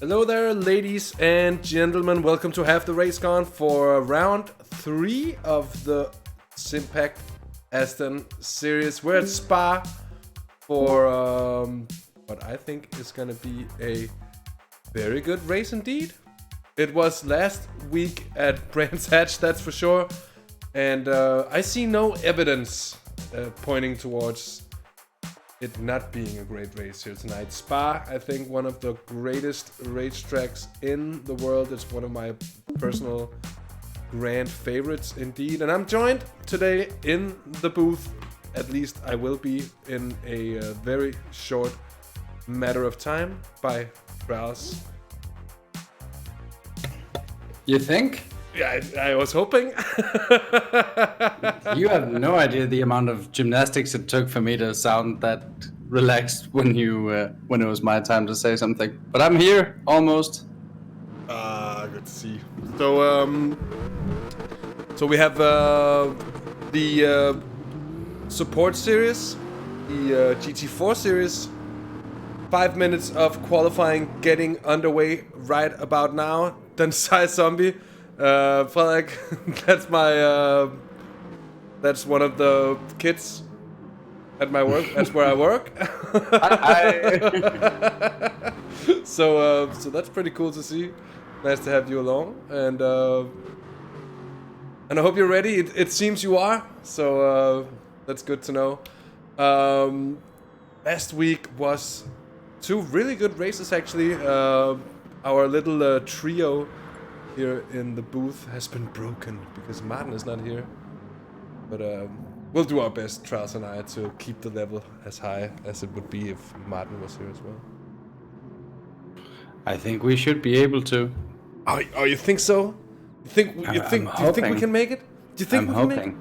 Hello there, ladies and gentlemen. Welcome to Have the Race Gone for round 3 of the Simpact Aston Series. We're at Spa for what I think is going to be a very good race indeed. It was last week at Brands Hatch, that's for sure. And I see no evidence pointing towards it not being a great race here tonight. Spa, I think, one of the greatest racetracks in the world. It's one of my personal grand favorites indeed. And I'm joined today in the booth, at least I will be in a very short matter of time, by Traels. You think? Yeah, I was hoping. You have no idea the amount of gymnastics it took for me to sound that relaxed when it was my time to say something. But I'm here, almost. Good to see. So we have the support series, the GT4 series. 5 minutes of qualifying getting underway right about now. Then Sai Zombie. Frederik, that's one of the kids at my work. That's where I work. So that's pretty cool to see. Nice to have you along, and I hope you're ready. It seems you are. So that's good to know. Last week was 2 really good races actually. Our little trio here in the booth has been broken because Martin is not here. But we'll do our best, Traels and I, to keep the level as high as it would be if Martin was here as well. I think we should be able to. Oh, you think so? Do you think we can make it? Do you think we can make it?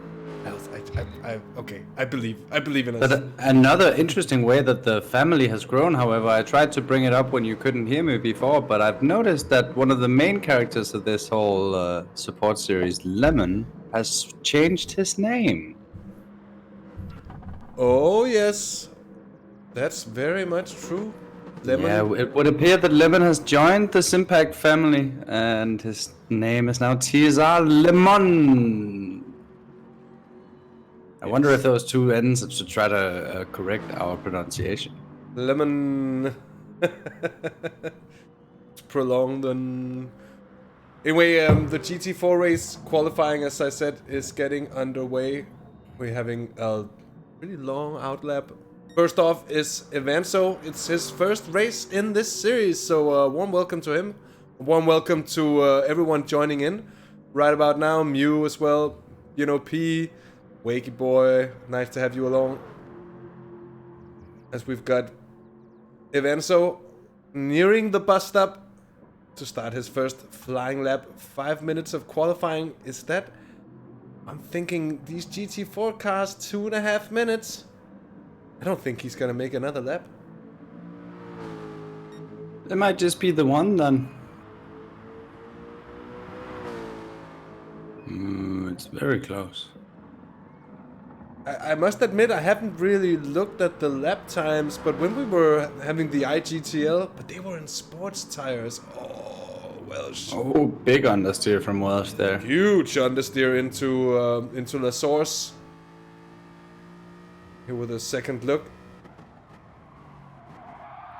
Okay, I believe in us. But another interesting way that the family has grown, however, I tried to bring it up when you couldn't hear me before, but I've noticed that one of the main characters of this whole support series, Lemon, has changed his name. Oh yes, that's very much true. Lemon. Yeah, it would appear that Lemon has joined the Simpact family, and his name is now TSR Lemon. I wonder if those 2 ends to try to correct our pronunciation. Lemon. It's prolonged and... Anyway, the GT4 race qualifying, as I said, is getting underway. We're having a really long outlap. First off is Evanso. It's his first race in this series, so warm welcome to him. Warm welcome to everyone joining in right about now. Mew as well, P, Wakey Boy, nice to have you along. As we've got Evanso nearing the bus stop to start his first flying lap. 5 minutes of qualifying. Is that... I'm thinking these GT4 cars, 2.5 minutes. I don't think he's gonna make another lap. It might just be the one then. It's very close. I must admit I haven't really looked at the lap times, but when we were having the IGTL, but they were in sports tires. Oh, Welsh. Oh, big understeer from Welsh there. Huge understeer into La Source. Here with a second look.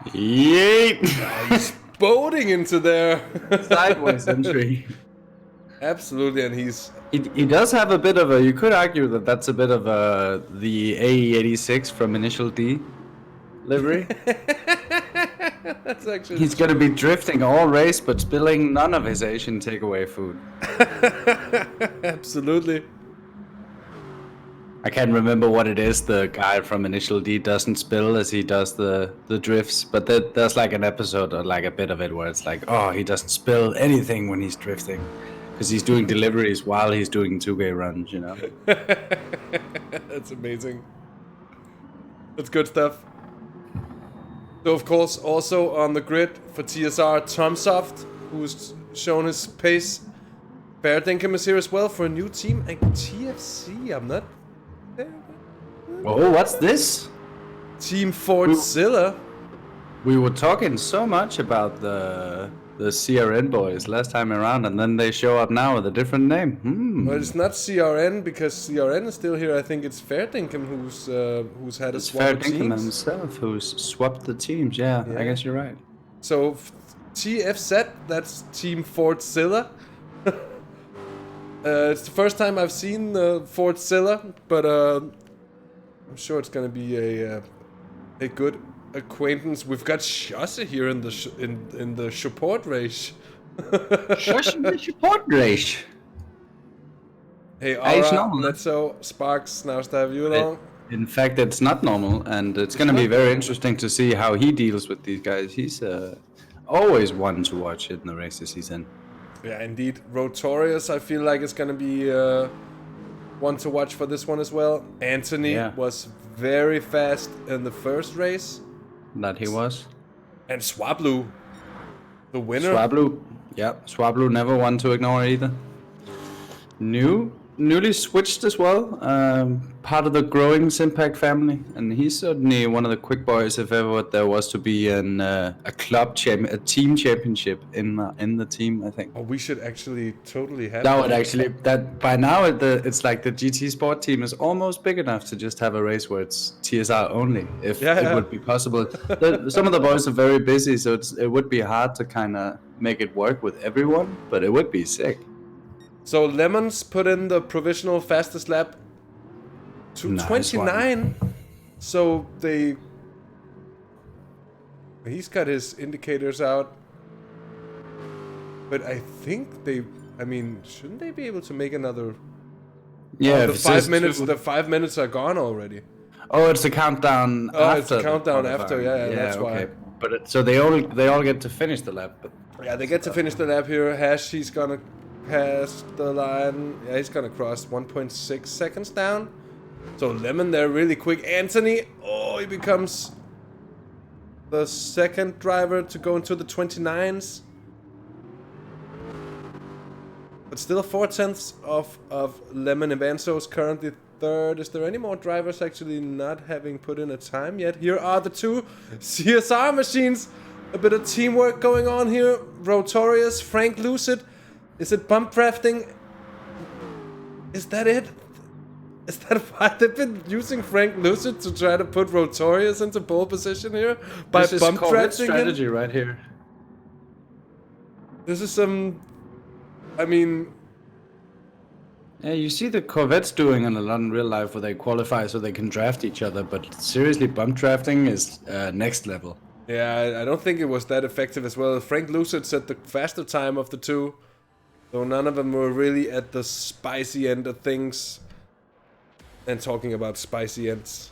Yeet! He's boating into there. Sideways entry. Absolutely, and He does have a bit of a... You could argue that that's a bit of the AE86 from Initial D livery. That's actually... He's going to be drifting all race, but spilling none of his Asian takeaway food. Absolutely. I can't remember what it is the guy from Initial D doesn't spill as he does the drifts, but there's like an episode or like a bit of it where it's like, oh, he doesn't spill anything when he's drifting. Because he's doing deliveries while he's doing 2K runs, That's amazing. That's good stuff. So, of course, also on the grid for TSR, Tomsoft, who's shown his pace. Dirten is here as well for a new team. And TFC, I'm not... Oh, what's this? Team Fordzilla. We were talking so much about the CRN boys last time around, and then they show up now with a different name. Well, it's not CRN because CRN is still here. I think it's Verdinkum who's had a It's swap of Verdinkham teams. himself who's swapped the teams. Yeah, I guess you're right. So TFZ, that's Team Fordzilla. It's the first time I've seen Fordzilla, but I'm sure it's gonna be a good acquaintance. We've got Schosse here in the in the support race. Schosse in the support race. Hey, It's Ara, normal. Netso, Sparks, nice to have you along. In fact, it's not normal, and it's going to be very interesting to see how he deals with these guys. He's always one to watch in the races he's in. Yeah, indeed. Rotorius, I feel like it's going to be one to watch for this one as well. Anthony was very fast in the first race. That he was. And Swablu, the winner. Swablu never one to ignore either. Newly switched as well, part of the growing Simpact family, and he's certainly one of the quick boys if ever there was to be a team championship in the team. I think. Oh, we should actually totally have. That by now it's like the GT Sport team is almost big enough to just have a race where it's TSR only, if it would be possible. Some of the boys are very busy, so it would be hard to kind of make it work with everyone, but it would be sick. So Lemons put in the provisional fastest lap to 29. So he's got his indicators out. But I think shouldn't they be able to make another? Yeah, the 5 minutes. The 5 minutes are gone already. Oh, it's a countdown. Oh, it's a countdown after. Yeah, that's why. But so they all get to finish the lap. But yeah, they get to finish the lap here. Hash, he's gonna pass the line. Yeah, he's gonna cross 1.6 seconds down. So Lemon there really quick. Anthony, he becomes the second driver to go into the 29s. But still 4/10 of Lemon. Evanso's currently third. Is there any more drivers actually not having put in a time yet? Here are the two CSR machines. A bit of teamwork going on here. Rotorius, Frank Lucid. Is it bump drafting? Is that it? Is that why they've been using Frank Lucid to try to put Rotorius into pole position here? By this bump drafting strategy right here. This is some... Yeah, you see the Corvettes doing in a lot in real life where they qualify so they can draft each other, but seriously, bump drafting is next level. Yeah, I don't think it was that effective as well. Frank Lucid set the faster time of the two. So none of them were really at the spicy end of things. And talking about spicy ends,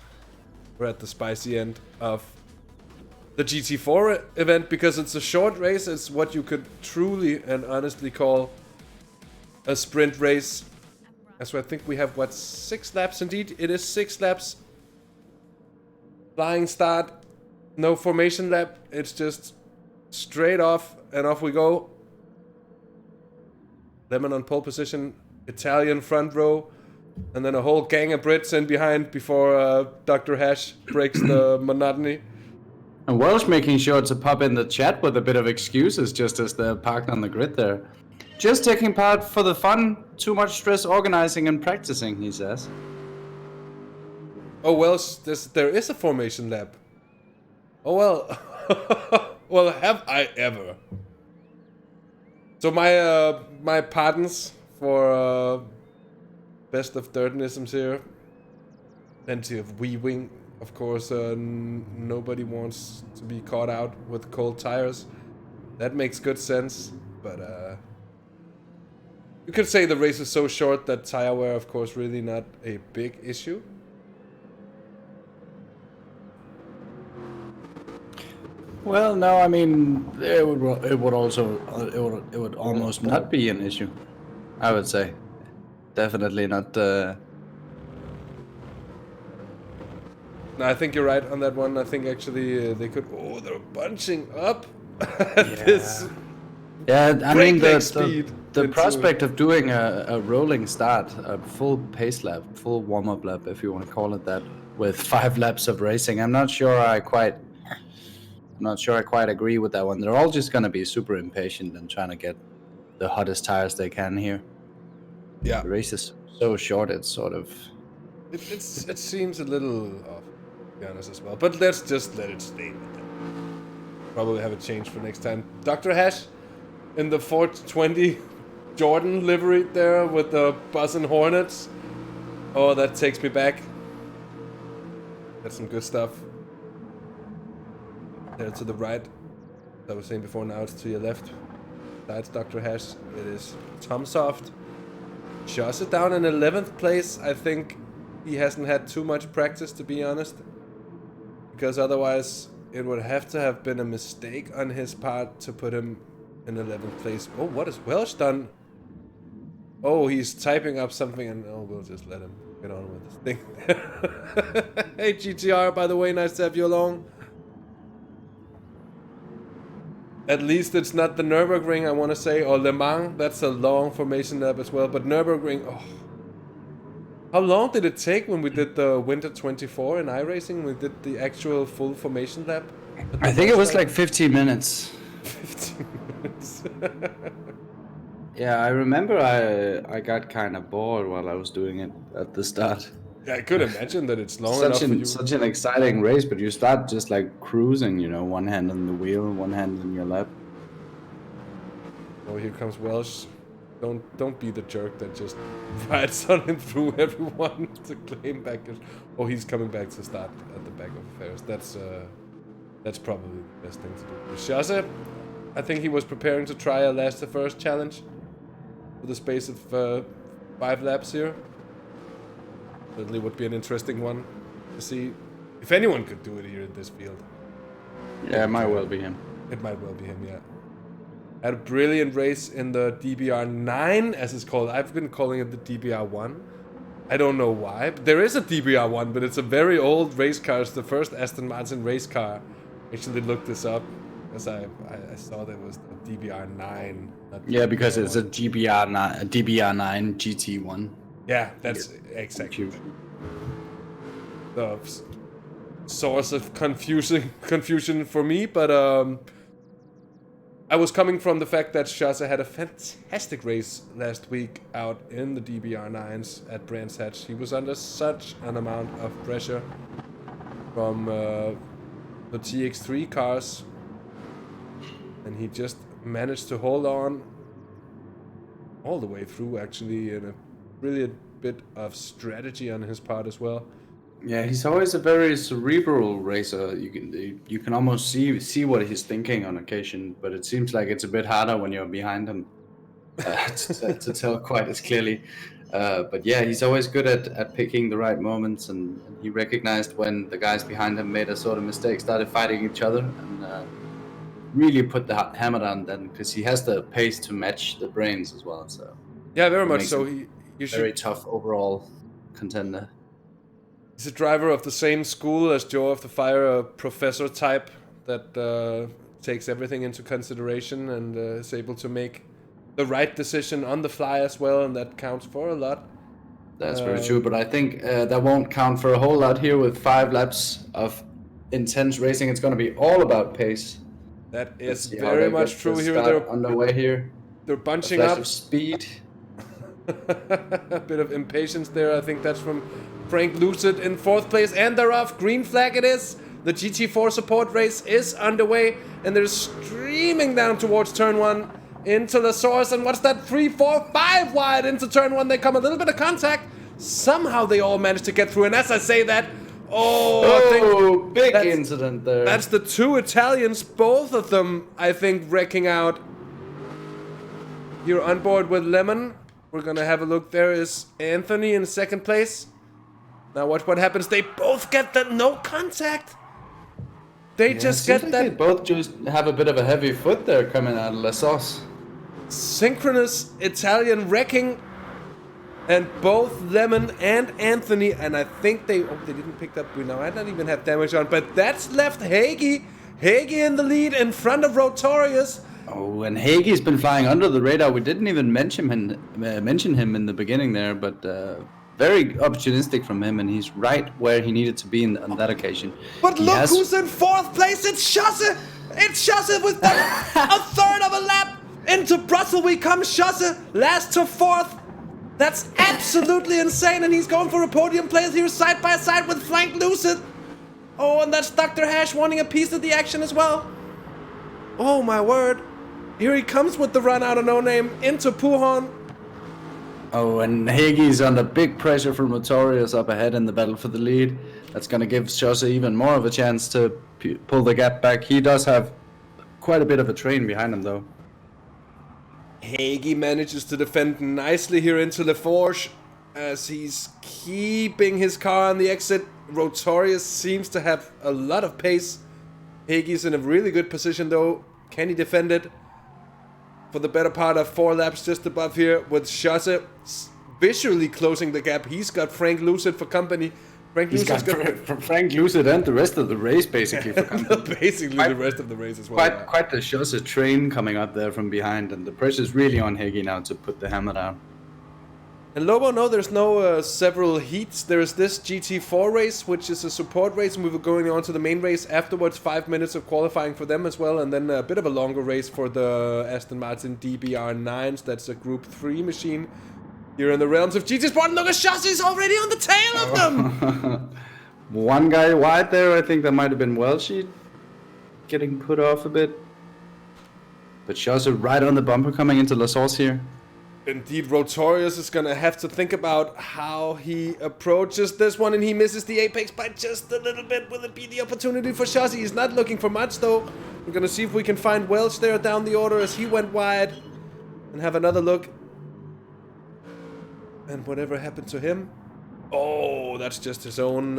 we're at the spicy end of the GT4 event because it's a short race. It's what you could truly and honestly call a sprint race. So I think we have, 6 laps indeed? It is 6 laps. Flying start, no formation lap. It's just straight off and off we go. Lemon on pole position, Italian front row, and then a whole gang of Brits in behind before Dr. Hash breaks the monotony. And Welsh making sure to pop in the chat with a bit of excuses just as they're parked on the grid there. Just taking part for the fun, too much stress organizing and practicing, he says. Oh, Welsh, there is a formation lap. Oh, well. Well, have I ever. So my pardons for best of Dirtenisms here. Plenty of weaving. Of course, nobody wants to be caught out with cold tires. That makes good sense, but you could say the race is so short that tire wear, of course, really not a big issue. Well, no, I mean, it would almost not be an issue, I would say. Definitely not. No, I think you're right on that one. I think actually they could. Oh, they're bunching up. Yeah, I mean the into prospect of doing a rolling start, a full pace lap, full warm-up lap, if you want to call it that, with 5 laps of racing. I'm not sure I not sure I quite agree with that one. They're all just going to be super impatient and trying to get the hottest tires they can here. Yeah. The race is so short, it's sort of... It seems a little off, to be honest, as well. But let's just let it stay with that. Probably have a change for next time. Dr. Hash in the 420 Jordan livery there with the Buzz and Hornets. Oh, that takes me back. That's some good stuff. There to the right. As I was saying before, now it's to your left. That's Dr. Hash. It is Tom Soft. Joss it down in 11th place. I think he hasn't had too much practice, to be honest. Because otherwise, it would have to have been a mistake on his part to put him in 11th place. Oh, what has Welsh done? Oh, he's typing up something, and oh, we'll just let him get on with this thing. Hey, GTR, by the way, nice to have you along. At least it's not the Nürburgring, I want to say, or Le Mans. That's a long formation lap as well. But Nürburgring, oh. How long did it take when we did the Winter 24 in iRacing? We did the actual full formation lap? I think it was like 15 minutes. 15 minutes. Yeah, I remember I got kind of bored while I was doing it at the start. Yeah, I could imagine that it's long enough for you. Such an exciting race, but you start just like cruising, you know, one hand on the wheel, one hand on your lap. Oh, here comes Welsh. Don't be the jerk that just rides on him through everyone to claim back. Oh, he's coming back to start at the back of affairs. That's probably the best thing to do. Shaza, I think he was preparing to try a last to first challenge for the space of 5 laps here. Certainly would be an interesting one to see if anyone could do it here in this field. Yeah, it might well be him. It might well be him, yeah. Had a brilliant race in the DBR9, as it's called. I've been calling it the DBR1. I don't know why. But there is a DBR1, but it's a very old race car. It's the first Aston Martin race car. Actually looked this up because I saw that it was the DBR9. Yeah, because it's a DBR9 GT1. Yeah, that's exactly the source of confusion for me, but I was coming from the fact that Shaza had a fantastic race last week out in the DBR9s at Brands Hatch. He was under such an amount of pressure from the TX3 cars, and he just managed to hold on all the way through, actually, in a brilliant bit of strategy on his part as well. Yeah, he's always a very cerebral racer. You can almost see what he's thinking on occasion, but it seems like it's a bit harder when you're behind him to tell quite as clearly. But yeah, he's always good at picking the right moments, and he recognized when the guys behind him made a sort of mistake, started fighting each other, and really put the hammer down then, because he has the pace to match the brains as well. So yeah, very much so. Very tough overall contender. He's a driver of the same school as Joe of the Fire, a professor type that takes everything into consideration and is able to make the right decision on the fly as well, and that counts for a lot. That's very true, but I think that won't count for a whole lot here with 5 laps of intense racing. It's going to be all about pace. That is very much true here. They're underway here. They're bunching up. Of speed. A bit of impatience there. I think that's from Frank Lucid in 4th place, and they're off. Green flag it is. The GT4 support race is underway, and they're streaming down towards turn 1 into the source. And what's that? 3, 4, 5 wide into turn 1. They come a little bit of contact. Somehow they all managed to get through. And as I say that, I think big incident there. That's the 2 Italians, both of them, I think, wrecking out. You're on board with Lemon. We're gonna have a look. There is Anthony in 2nd place. Now watch what happens. They both get the no contact. They just get that. They both just have a bit of a heavy foot there coming out of La Sauce. Synchronous Italian wrecking. And both Lemon and Anthony, and I think they didn't pick up. Now I don't even have damage on, but that's left Hagi. Hagi in the lead in front of Rotorius. Oh, and Hagi's been flying under the radar. We didn't even mention him in the beginning there, but very opportunistic from him, and he's right where he needed to be on that occasion. But look who's in 4th place, it's Schosse! It's Schosse with a third of a lap! Into Brussels we come, Schosse, last to 4th! That's absolutely insane, and he's going for a podium place here side by side with Frank Lucid. Oh, and that's Dr. Hash wanting a piece of the action as well. Oh my word. Here he comes with the run out of no name into Pujon. Oh, and Hagi's under big pressure from Notorious up ahead in the battle for the lead. That's going to give Schosse even more of a chance to pull the gap back. He does have quite a bit of a train behind him, though. Hagi manages to defend nicely here into Le Forge as he's keeping his car on the exit. Rotorius seems to have a lot of pace. Hagi's in a really good position though. Can he defend it? For the better part of 4 laps just above here with Schosse visually closing the gap. He's got Frank Lucid for company. He's got Frank Lucid and the rest of the race basically for company. Basically the rest of the race as well. Quite the Schosse train coming up there from behind, and the pressure's really on Hagi now to put the hammer down. And Lobo, no, there's no several heats. There's this GT4 race, which is a support race, and we were going on to the main race afterwards. 5 minutes of qualifying for them as well, and then a bit of a longer race for the Aston Martin DBR9s. That's a Group 3 machine. Here in the realms of GT Sport, look at Schosse's already on the tail of them! One guy wide there, I think that might have been Welshi getting put off a bit. But Schosse right on the bumper coming into La Source here. Indeed, Rotorius is going to have to think about how he approaches this one, and he misses the apex by just a little bit. Will it be the opportunity for Schosse? He's not looking for much, though. We're going to see if we can find Welsh there down the order as he went wide. And have another look. And whatever happened to him? Oh, that's just his own.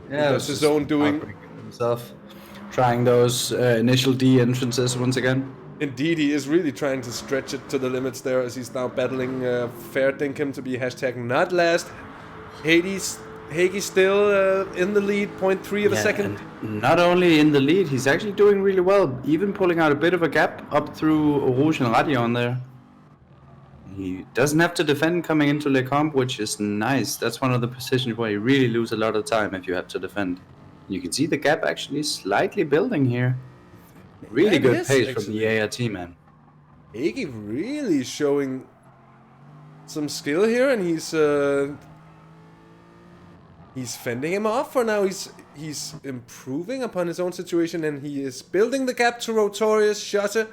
That's his own doing. Himself, trying those initial D entrances once again. Indeed, he is really trying to stretch it to the limits there as he's now battling Fair Dinkum to be hashtag not last. Hagi still in the lead, 0.3 of a second. Not only in the lead, he's actually doing really well, even pulling out a bit of a gap up through Rouge and Radion there. He doesn't have to defend coming into Le Comp, which is nice. That's one of the positions where you really lose a lot of time if you have to defend. You can see the gap actually slightly building here. Really good pace from the ART, man. Hagi really showing some skill here, and he's fending him off for now. He's improving upon his own situation, and he is building the gap to Rotorius. Schosse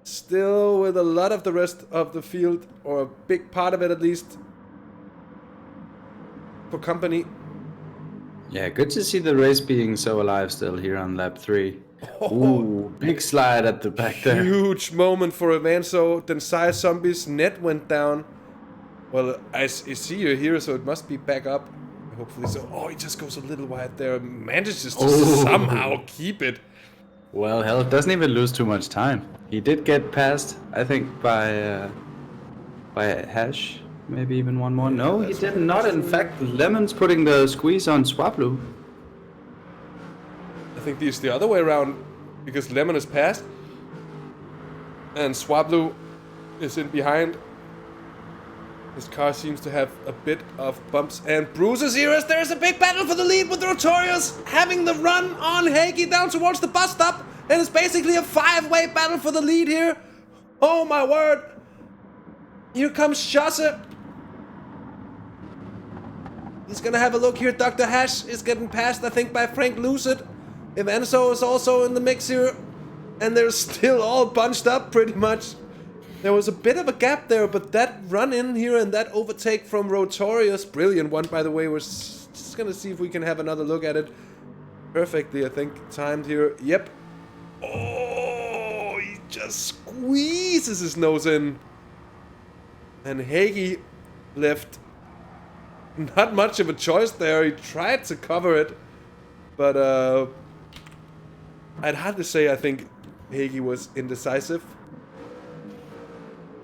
still with a lot of the rest of the field, or a big part of it at least, for company. Yeah, good to see the race being so alive still here on lap 3. Ooh, big slide at the back there. Huge moment for Avanzo. Densai Zombies net went down. Well, I see you here, so it must be back up. Hopefully so. Oh, he just goes a little wide there. Manages to somehow keep it. Well, hell, doesn't even lose too much time. He did get passed, I think, by Hash. Maybe even one more. No, he did not. In fact, Lemon's putting the squeeze on Swablu. I think it's the other way around, because Lemon is passed and Swablu is in behind. His car seems to have a bit of bumps and bruises here as there's a big battle for the lead with Rotorius having the run on Hagi down towards the bus stop, and it's basically a 5-way battle for the lead here. Oh my word. Here comes Schosse. He's gonna have a look here. Dr. Hash is getting passed, I think, by Frank Lucid. Evanso is also in the mix here, and they're still all bunched up pretty much. There was a bit of a gap there, but that run in here and that overtake from Rotorius, brilliant one by the way. We're just gonna see if we can have another look at it. Perfectly, I think, timed here. Yep. Oh, he just squeezes his nose in. And Hagi left not much of a choice there. He tried to cover it, but I'd have to say I think Hagi was indecisive.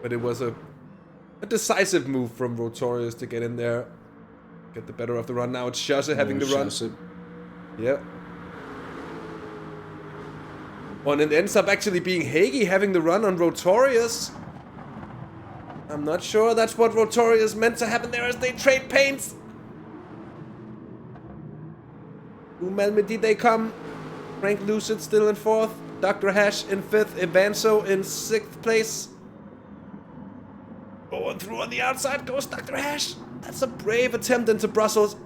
But it was a decisive move from Rotorius to get in there, get the better of the run. Now it's Schosse having the run. Yeah. And it ends up actually being Hagi having the run on Rotorius. I'm not sure that's what Rotorius meant to happen there as they trade paints. Through Malmedy they come. Frank Lucid still in 4th. Dr. Hash in 5th. Evanso in 6th place. Going through on the outside goes Dr. Hash. That's a brave attempt into Brussels.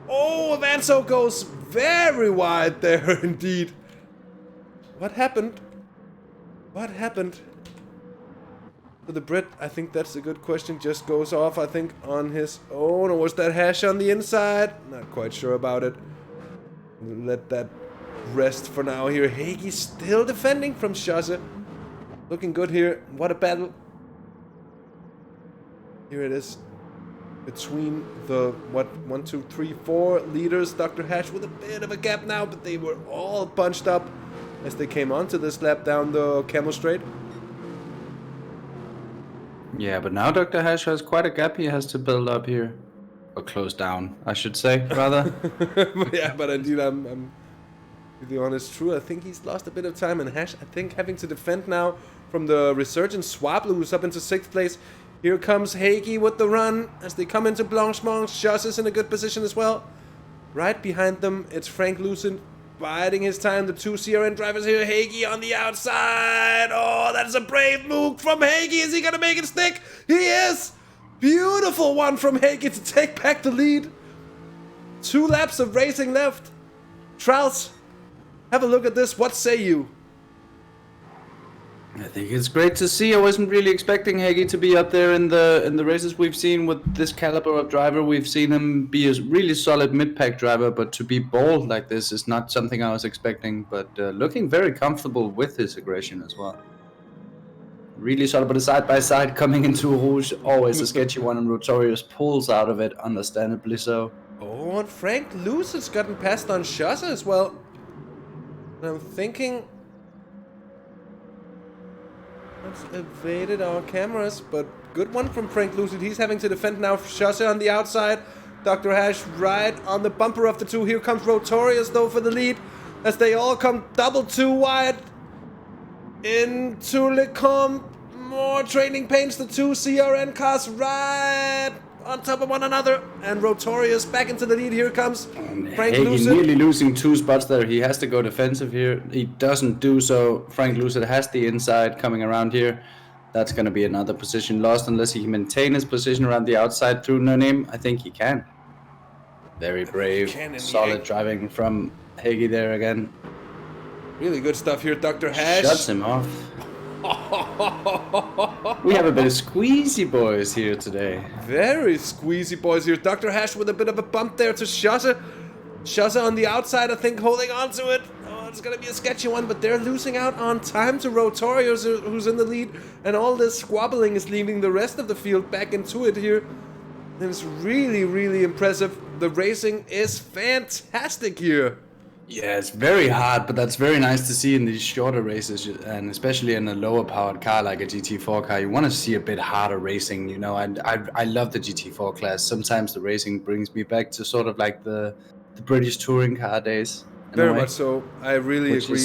Oh, Evanso goes very wide there indeed. What happened? What happened to the Brit? I think that's a good question. Just goes off, I think, on his own. Or was that Hash on the inside? Not quite sure about it. Let that rest for now here. Hagi still defending from Schosse. Looking good here. What a battle. Here it is. Between the, 1, 2, 3, 4 leaders. Dr. Hash with a bit of a gap now, but they were all bunched up as they came onto this lap down the Camel Straight. Yeah, but now Dr. Hash has quite a gap he has to build up here. Or close down, I should say, rather. Yeah, but indeed, I'm to be honest, true. I think he's lost a bit of time, and Hash, I think, having to defend now from the resurgent Swablu, who's up into 6th place. Here comes Hagi with the run as they come into Blanchemont. Schosse is in a good position as well. Right behind them, it's Frank Lucent biding his time. The 2 CRN drivers here. Hagi on the outside. Oh, that's a brave move from Hagi. Is he going to make it stick? He is! Beautiful one from Hagi to take back the lead. 2 laps of racing left. Traels, have a look at this. What say you? I think it's great to see. I wasn't really expecting Hagi to be up there in the races we've seen with this caliber of driver. We've seen him be a really solid mid-pack driver, but to be bold like this is not something I was expecting. But looking very comfortable with his aggression as well. Really solid, but a side-by-side coming into Rouge, always a sketchy one, and Rotorius pulls out of it, understandably so. Oh, and Frank Luce's gotten passed on Schosse as well. And I'm thinking... That's evaded our cameras, but good one from Frank Lucid. He's having to defend now. Schosse on the outside. Dr. Hash right on the bumper of the 2. Here comes Rotorius though for the lead as they all come double 2 wide into Le Combe. More training paints. The 2 CRN cars right on top of one another, and Rotorius back into the lead. Here comes Frank Lucid. Nearly losing 2 spots there. He has to go defensive here. He doesn't do so. Frank Lucid has the inside coming around here. That's going to be another position lost unless he can maintain his position around the outside through No Name. I think he can. Very brave, solid driving from Hagi there again. Really good stuff here, Dr. Hash. Shuts him off. We have a bit of squeezy boys here today. Very squeezy boys here. Dr. Hash with a bit of a bump there to Schosse. Schosse on the outside, I think, holding on to it. Oh, it's going to be a sketchy one, but they're losing out on time to Rotorius, who's in the lead. And all this squabbling is leaving the rest of the field back into it here. And it's really, really impressive. The racing is fantastic here. Yeah, it's very hard, but that's very nice to see in these shorter races, and especially in a lower powered car like a GT4 car. You want to see a bit harder racing, you know, and I love the GT4 class. Sometimes the racing brings me back to sort of like the British touring car days. Very much so. I really agree.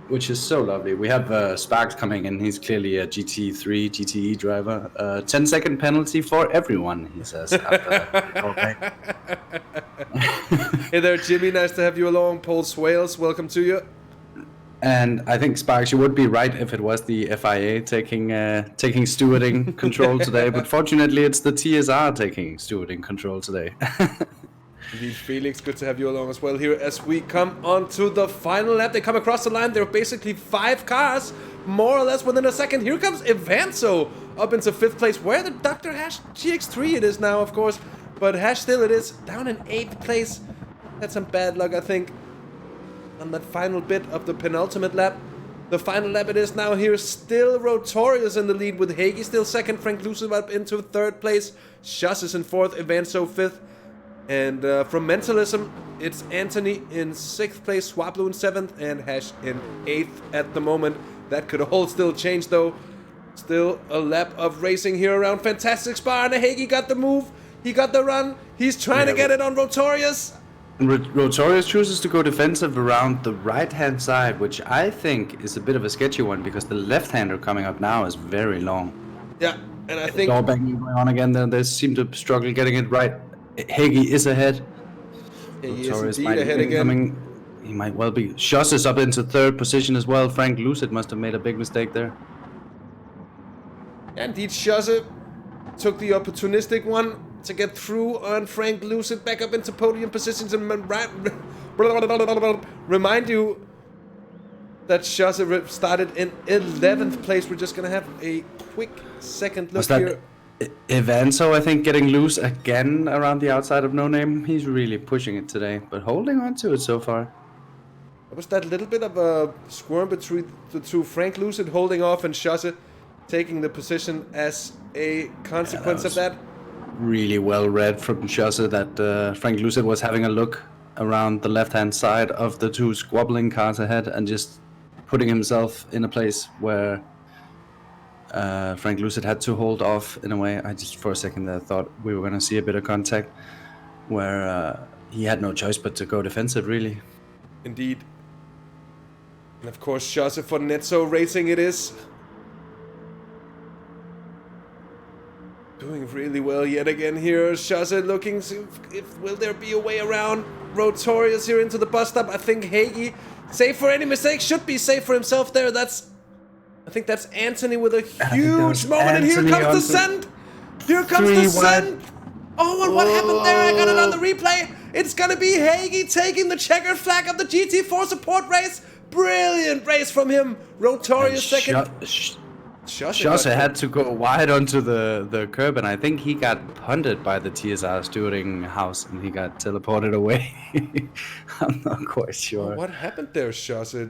Which is so lovely. We have Sparks coming in. He's clearly a GT3, GTE driver. 10-second penalty for everyone, he says. Okay. Hey there, Jimmy. Nice to have you along. Paul Swales, welcome to you. And I think, Sparks, you would be right if it was the FIA taking stewarding control today. But fortunately, it's the TSR taking stewarding control today. Indeed, Felix, good to have you along as well here as we come on to the final lap. They come across the line. There are basically 5 cars, more or less within a second. Here comes Evanso up into 5th place. Where the Dr. Hash GX3 it is now, of course. But Hash still it is, down in 8th place. Had some bad luck, I think, on that final bit of the penultimate lap. The final lap it is now here. Still Rotorius in the lead with Hagi still 2nd. Frank Lucid up into 3rd place. Schosse is in 4th. Evanso 5th. And from Mentalism, it's Anthony in 6th place, Swablu in 7th, and Hash in 8th at the moment. That could all still change, though. Still a lap of racing here around Fantastic Spa, and Hagi got the move. He got the run. He's trying to get it on Rotorius. Rotorius chooses to go defensive around the right-hand side, which I think is a bit of a sketchy one because the left-hander coming up now is very long. Yeah, and I think... Door banging going on again, then they seem to struggle getting it right. Hegi is ahead. He is Rotorius indeed might ahead be again. incoming. He might well be. Schoss is up into third position as well. Frank Lucid must have made a big mistake there. Indeed, Schosse took the opportunistic one to get through on Frank Lucid back up into podium positions and remind you that Schosse started in 11th place. We're just gonna have a quick second look here. Evanso, I think, getting loose again around the outside of No Name. He's really pushing it today, but holding on to it so far. There was that little bit of a squirm between the two. Frank Lucid holding off and Schosse taking the position as a consequence of that. Really well read from Schosse that Frank Lucid was having a look around the left-hand side of the two squabbling cars ahead and just putting himself in a place where Frank Lucid had to hold off in a way. I just for a second there thought we were going to see a bit of contact where he had no choice but to go defensive, really. Indeed. And of course, Schosse for Netso Racing it is. Doing really well yet again here. Schosse looking if will there be a way around Rotorius here into the bus stop. I think Hegi, safe for any mistake, should be safe for himself there. I think that's Anthony with a huge moment, and here comes the send! Here comes the send! Oh, and what happened there? I got it on the replay. It's gonna be Hegi taking the checkered flag of the GT4 support race. Brilliant race from him. Rotorius second. Schosse had to go wide onto the curb, and I think he got punted by the TSR steering house, and he got teleported away. I'm not quite sure. Oh, what happened there, Schosse?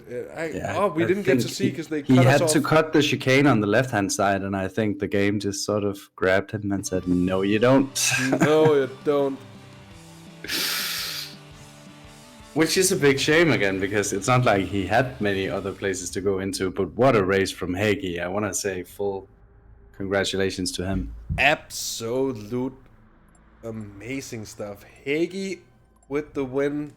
We didn't get to see because they cut us off. He had to cut the chicane on the left-hand side, and I think the game just sort of grabbed him and said, "No, you don't." No, you don't. Which is a big shame again, because it's not like he had many other places to go into, but what a race from Hegi. I want to say full congratulations to him. Absolute amazing stuff. Hegi with the win.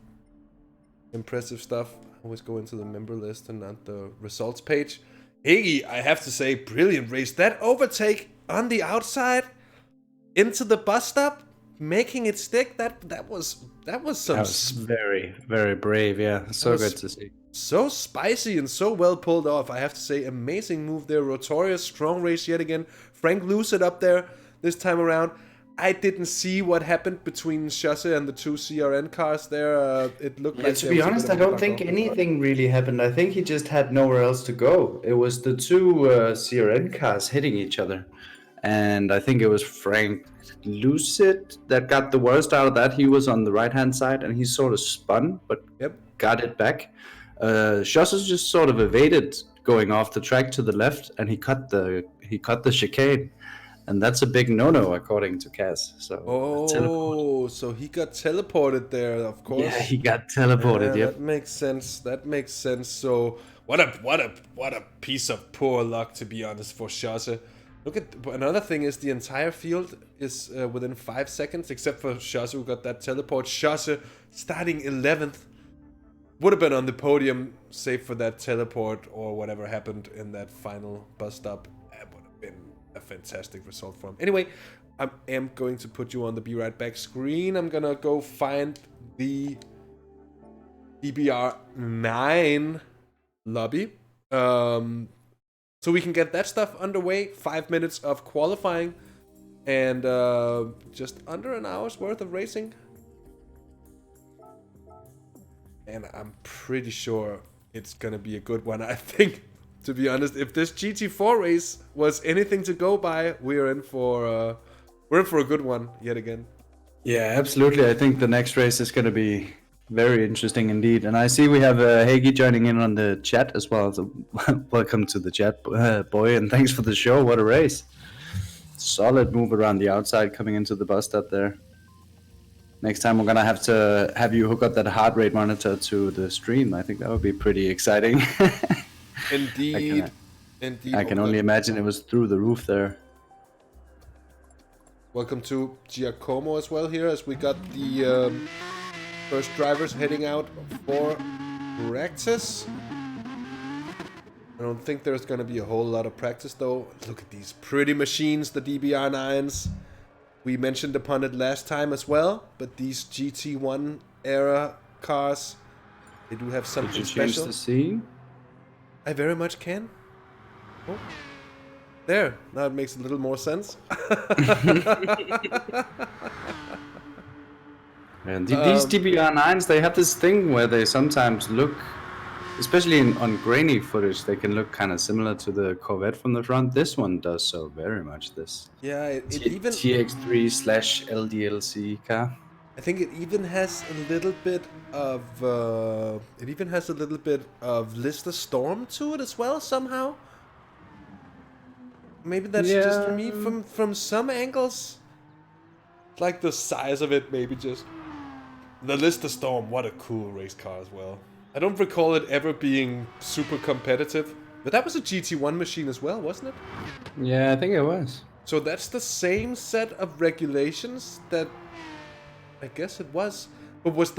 Impressive stuff. Always go into the member list and not the results page. Hegi, I have to say, brilliant race. That overtake on the outside into the bus stop, making it stick, that was very, very brave, yeah. So good to see. So spicy and so well pulled off, I have to say. Amazing move there. Rotorius, strong race yet again. Frank Lucid up there this time around. I didn't see what happened between Schosse and the two CRN cars there. It looked like... To be honest, I don't think anything really happened. I think he just had nowhere else to go. It was the two CRN cars hitting each other. And I think it was Frank Lucid that got the worst out of that. He was on the right-hand side, and he sort of spun, but got it back. Schosse just sort of evaded going off the track to the left, and he cut the chicane. And that's a big no-no, according to Cass. So so he got teleported there, of course. Yeah, he got teleported. Yeah, that makes sense. That makes sense. So what a piece of poor luck, to be honest, for Schosse. Look at another thing is the entire field is within 5 seconds, except for Schosse who got that teleport. Schosse starting 11th would have been on the podium, save for that teleport or whatever happened in that final bus stop. That would have been a fantastic result for him. Anyway, I am going to put you on the Be Right Back screen. I'm gonna go find the DBR9 lobby. So we can get that stuff underway. 5 minutes of qualifying and just under an hour's worth of racing. And I'm pretty sure it's gonna be a good one. I think, to be honest, if this GT4 race was anything to go by, we're in for a good one yet again. Yeah, absolutely. I think the next race is gonna be very interesting indeed. And I see we have Hegi joining in on the chat as well. So welcome to the chat, boy, and thanks for the show. What a race. Solid move around the outside coming into the bus stop there. Next time we're going to have you hook up that heart rate monitor to the stream. I think that would be pretty exciting. Indeed. I can only imagine it was through the roof there. Welcome to Giacomo as well here, as we got the First drivers heading out for practice. I don't think there's going to be a whole lot of practice though. Look at these pretty machines, the DBR9s. We mentioned upon it last time as well, but these GT1 era cars, they do have something Did you special. change the scene? I very much can. Oh. There, now it makes a little more sense. And these DBR9s, they have this thing where they sometimes look, especially on grainy footage, they can look kind of similar to the Corvette from the front. This one does so very much. This it even TX3/LDLC car. I think it even has a little bit of Lister Storm to it as well somehow. Maybe that's just for me from some angles. Like the size of it, maybe just the Lister Storm. What a cool race car as well. I don't recall it ever being super competitive, but that was a GT1 machine as well, wasn't it? Yeah, I think it was. So that's the same set of regulations that I guess it was. But was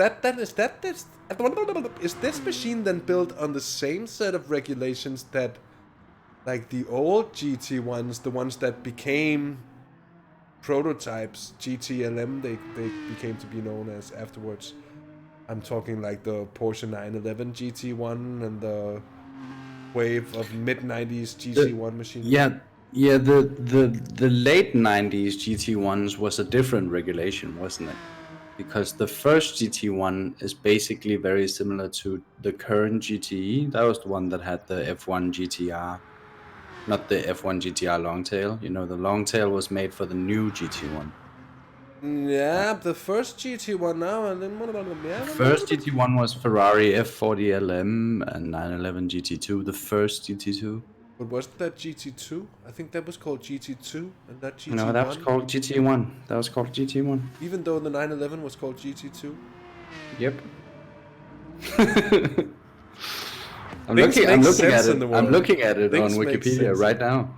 is this machine then built on the same set of regulations that like the old GT1s, the ones that became prototypes, GTLM, they became to be known as afterwards? I'm talking like the Porsche 911 GT1 and the wave of mid-90s GT1 machines. Yeah, the late 90s GT1s was a different regulation, wasn't it? Because the first GT1 is basically very similar to the current GTE. That was the one that had the F1 GTR, not the F1 GTR Longtail. You know, the Longtail was made for the new GT1. Yeah, the first GT1 now, and then First GT1 was Ferrari F40 LM and 911 GT2, the first GT2. But wasn't that GT2? I think that was called GT2, and not GT1. No, that was called GT1. That was called GT1. Even though the 911 was called GT2. Yep. I'm looking at it on Wikipedia right now.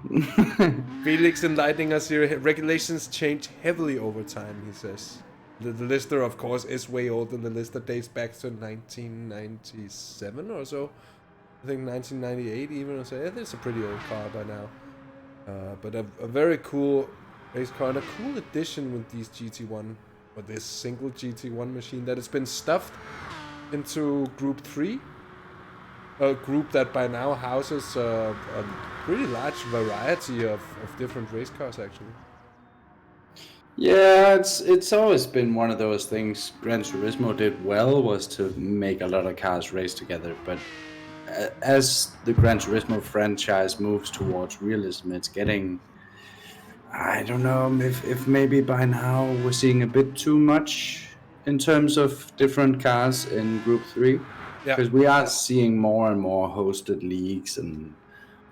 Felix enlightening us here. Regulations change heavily over time, he says. The Lister, of course, is way older. The Lister dates back to 1997 or so. I think 1998 even. Or so. It's a pretty old car by now. But a very cool race car and a cool addition with these GT1, or this single GT1 machine that has been stuffed into Group 3. A group that by now houses a pretty large variety of different race cars, actually. Yeah, it's always been one of those things Gran Turismo did well, was to make a lot of cars race together. But as the Gran Turismo franchise moves towards realism, it's getting... I don't know if maybe by now we're seeing a bit too much in terms of different cars in Group 3. Because we are seeing more and more hosted leagues and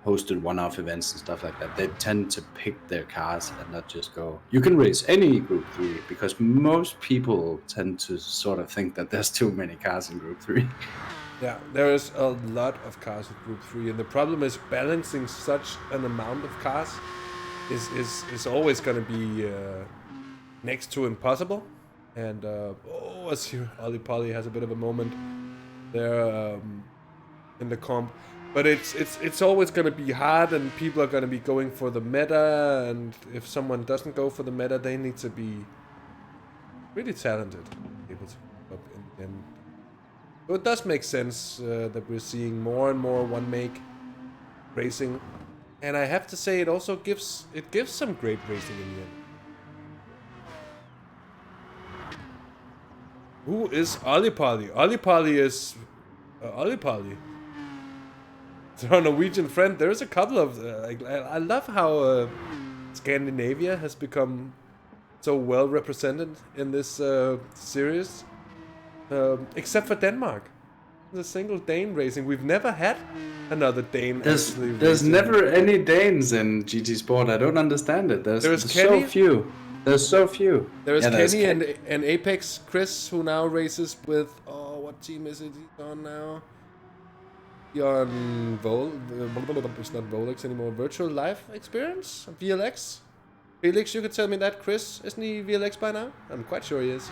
hosted one-off events and stuff like that. They tend to pick their cars and not just go, you can race any Group 3, because most people tend to sort of think that there's too many cars in Group 3. Yeah, there is a lot of cars in Group 3, and the problem is balancing such an amount of cars is always going to be next to impossible. And I see Ollie Polly has a bit of a moment there in the comp, but it's always going to be hard, and people are going to be going for the meta, and if someone doesn't go for the meta, they need to be really talented to be able to keep up in the end. So it does make sense that we're seeing more and more one-make racing, and I have to say it also gives some great racing in the end. Who is Ollie Polly? Ollie Polly is Ollie Polly. It's our Norwegian friend. There's a couple of I love how Scandinavia has become so well represented in this series, except for Denmark. There's a single Dane racing. We've never had another Dane. There's never any Danes in GT Sport. I don't understand it. There's so few. There's so few. There's Kenny and Apex Chris, who now races with, what team is it he's on now? He's on it's not Volex anymore, Virtual Life Experience? VLX? Felix, you could tell me that. Chris, isn't he VLX by now? I'm quite sure he is.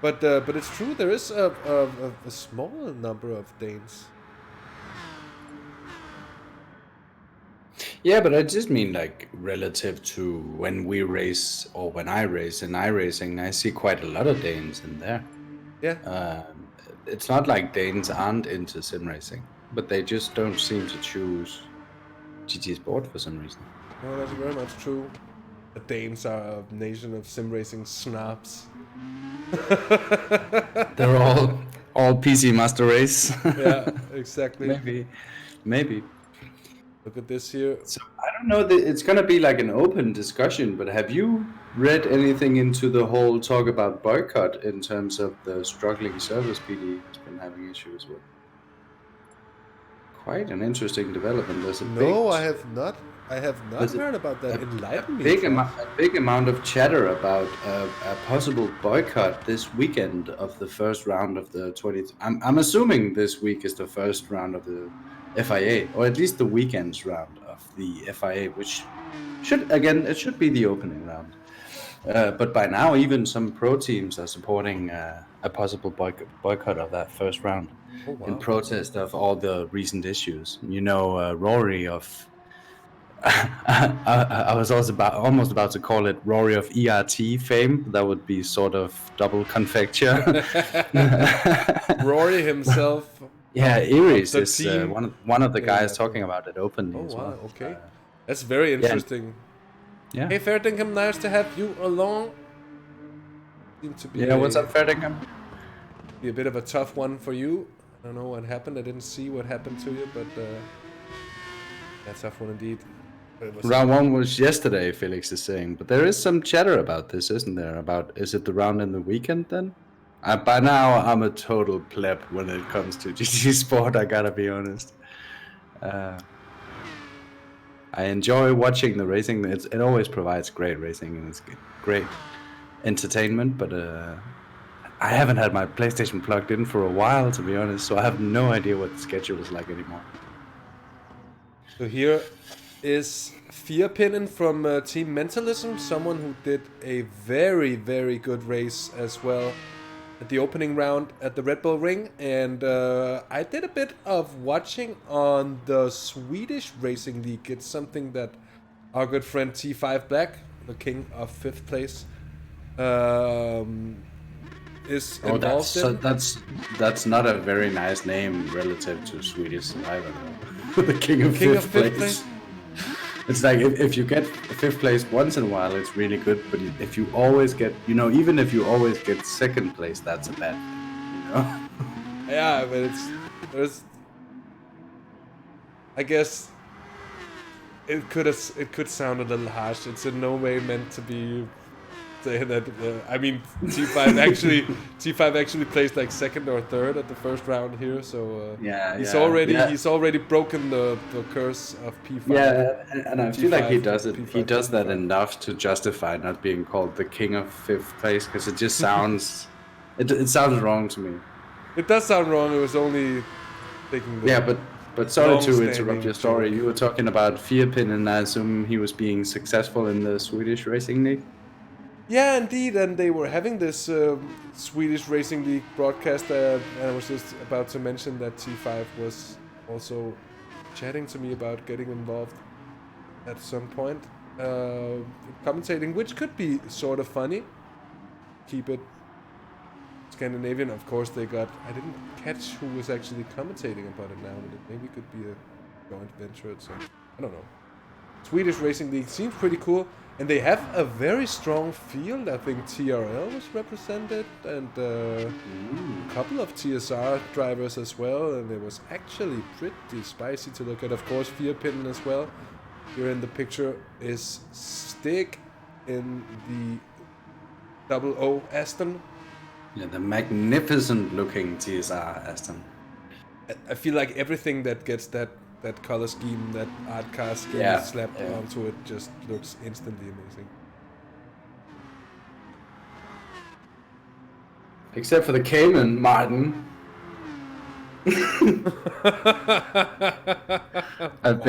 But it's true. There is a small number of Danes. Yeah, but I just mean like relative to when we race or when I race in iRacing, I see quite a lot of Danes in there. Yeah. It's not like Danes aren't into sim racing, but they just don't seem to choose GT Sport for some reason. No, that's very much true. The Danes are a nation of sim racing snobs. They're all PC Master Race. Yeah, exactly. Maybe. Look at this here. So I don't know that it's gonna be like an open discussion, but have you read anything into the whole talk about boycott in terms of the struggling service PD has been having issues with? Quite an interesting development. There's a No, I have not. I have not heard about that. Enlighten me. A big amount of chatter about a possible boycott this weekend of the first round of the 20th. I'm assuming this week is the first round of the FIA, or at least the weekend's round of the FIA, which it should be the opening round. But by now, even some pro teams are supporting a possible boycott of that first round in protest of all the recent issues. You know, Rory of... I was also almost about to call it Rory of ERT fame. That would be sort of double conjecture. Rory himself. Yeah, Iris is one of the guys talking about it openly. Oh, as wow, well. okay. That's very interesting. Yeah. Hey, Ferdingham, nice to have you along. Seem to be what's up, Ferdingham? Be a bit of a tough one for you. I don't know what happened. I didn't see what happened to you, but that's a tough one indeed. Round 1 was yesterday, Felix is saying, but there is some chatter about this, isn't there? About, is it the round in the weekend then? By now, I'm a total pleb when it comes to GT Sport, I gotta be honest. I enjoy watching the racing. It always provides great racing and it's great entertainment, but I haven't had my PlayStation plugged in for a while, to be honest, so I have no idea what the schedule is like anymore. So here is Fearpinnen from Team Mentalism, someone who did a very, very good race as well at the opening round at the Red Bull Ring, and I did a bit of watching on the Swedish Racing League. It's something that our good friend T5 Black, the king of 5th place, is involved in. That's not a very nice name relative to Swedish Survivor, though. The king of 5th place. It's like if you get 5th place once in a while, it's really good. But if you always get, even if you always get 2nd place, that's a bad thing, Yeah, but I guess it could sound a little harsh. It's in no way meant to be saying that. I mean, T5 actually placed like 2nd or 3rd at the first round here. So he's already broken the curse of P5. Yeah, and I feel like he does it. He does that enough to justify not being called the king of 5th place, because it just sounds it sounds wrong to me. It does sound wrong. It was only taking the but sorry to interrupt your story. You were talking about Fearpin, and I assume he was being successful in the Swedish Racing League. Yeah, indeed, and they were having this Swedish Racing League broadcast, and I was just about to mention that T5 was also chatting to me about getting involved at some point, commentating, which could be sort of funny. Keep it Scandinavian, of course. I didn't catch who was actually commentating about it now, but it maybe could be a joint venture at some. I don't know. Swedish Racing League seems pretty cool. And they have a very strong field. I think TRL was represented, and a couple of TSR drivers as well. And it was actually pretty spicy to look at. Of course, Fearpin as well. Here in the picture is Stig in the 00 Aston. Yeah, the magnificent looking TSR Aston. I feel like everything that gets that color scheme, that art cast scheme slapped onto it just looks instantly amazing. Except for the Cayman, Martin. I've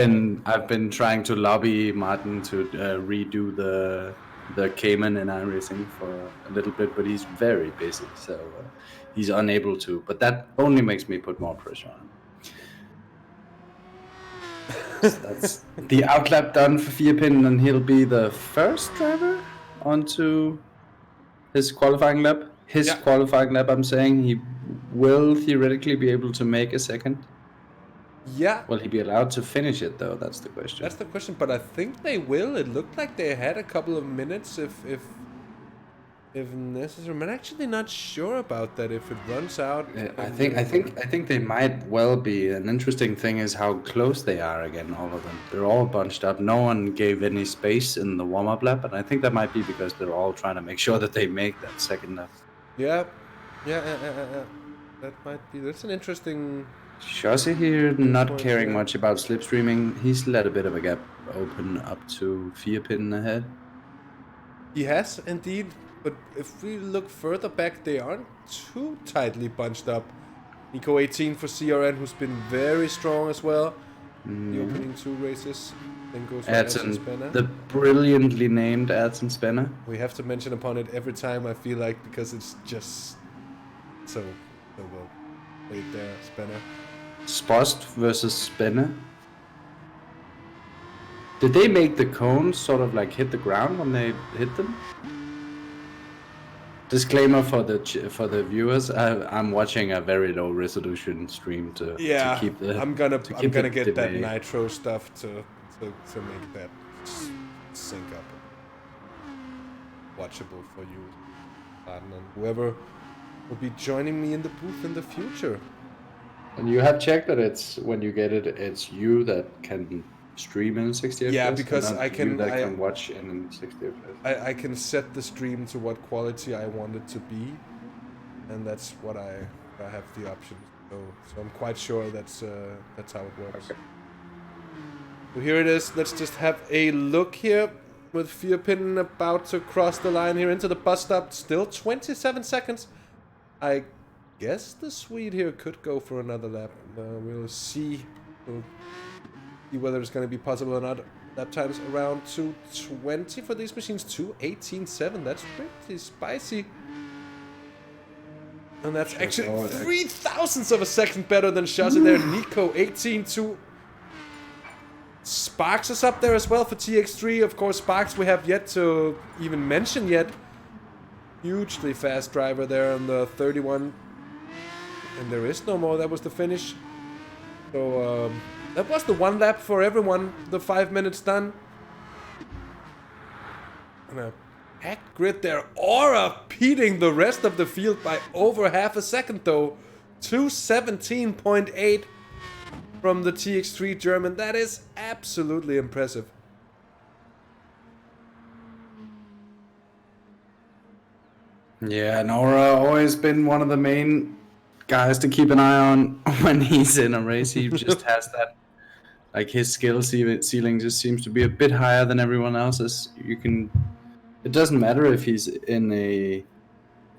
been trying to lobby Martin to redo the the Cayman in iRacing for a little bit, but he's very busy, so he's unable to. But that only makes me put more pressure on him. So that's the outlap done for Vierpin, and he'll be the first driver onto his qualifying lap. Qualifying lap, I'm saying. He will theoretically be able to make a second. Yeah. Will he be allowed to finish it, though? That's the question. That's the question, but I think they will. It looked like they had a couple of minutes if necessary. I'm actually not sure about that. If it runs out, I think they might well be. An interesting thing is how close they are again. All of them. They're all bunched up. No one gave any space in the warm-up lap, and I think that might be because they're all trying to make sure that they make that second lap. Yeah. That might be. That's an interesting. Chassis here not caring much about slipstreaming. He's let a bit of a gap open up to Vierpin ahead. He has indeed, but if we look further back, they aren't too tightly bunched up. Nico 18 for CRN, who's been very strong as well. The opening 2 races. Then goes for Adson Spanner. The brilliantly named Adson Spanner. We have to mention upon it every time, I feel like, because it's just so well played there, Spanner. Spost versus Spanner. Did they make the cones sort of like hit the ground when they hit them? Disclaimer for the viewers: I'm watching a very low resolution stream to keep the. I'm gonna get that nitro stuff to make that sync up, watchable for you, and whoever will be joining me in the booth in the future. And you have checked that it's when you get it, it's you that can stream in 60 FPS. Yeah, because I can watch in 60 FPS. I can set the stream to what quality I want it to be, and that's what I have the option. So I'm quite sure that's how it works. Okay. So here it is. Let's just have a look here with Vierpin about to cross the line here into the bus stop. Still 27 seconds. I guess the Swede here could go for another lap. We'll see. We'll see whether it's going to be possible or not. Lap times around 2:20 for these machines. 2:18.7. That's pretty spicy. And that's actually 3 thousandths of a second better than Chassis there. Nico 18.2. Sparks is up there as well for TX3. Of course, Sparks we have yet to even mention yet. Hugely fast driver there on the 31. And there is no more. That was the finish. So that was the one lap for everyone. The 5 minutes done. And a packed grid there. Aura beating the rest of the field by over half a second though. 2:17.8 from the TX3 German. That is absolutely impressive. Yeah, Aura always been one of the main guys to keep an eye on when he's in a race. He just has that, like his skill ceiling just seems to be a bit higher than everyone else's. It doesn't matter if he's in a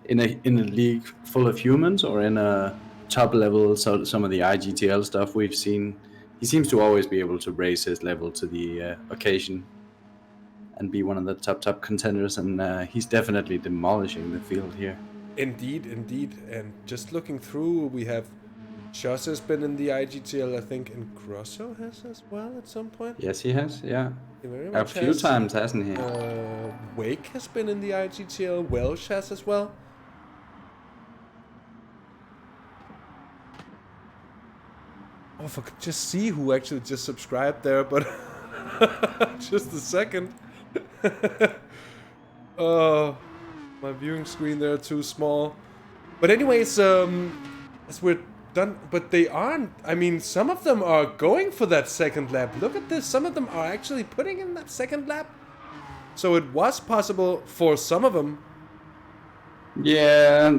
league full of humans or in a top level. So some of the IGTL stuff we've seen, he seems to always be able to raise his level to the occasion and be one of the top contenders. And he's definitely demolishing the field here. Indeed. And just looking through, we have Schuss has been in the IGTL, I think, and Grosso has as well at some point. Yes, he has, yeah. A few times, hasn't he? Wake has been in the IGTL, Welsh has as well. Oh, if I could just see who actually just subscribed there, but just a second. Oh. My viewing screen there too small. But anyways, as we're done, but they aren't. I mean, some of them are going for that second lap. Look at this. Some of them are actually putting in that second lap. So it was possible for some of them. Yeah.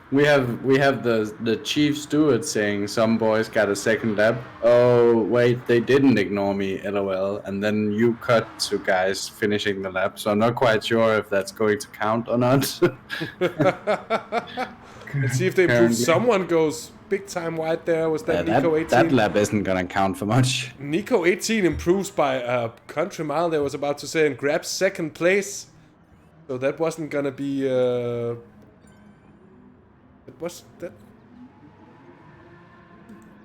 We have the chief steward saying some boys got a second lap. Oh wait, they didn't ignore me, LOL. And then you cut to guys finishing the lap, so I'm not quite sure if that's going to count or not. Let's see if they prove someone goes big time wide there. Was that Yeah, Nico 18? that lap isn't gonna count for much. Nico 18 improves by a country mile, I was about to say, and grabs second place. So that wasn't gonna be... it was that a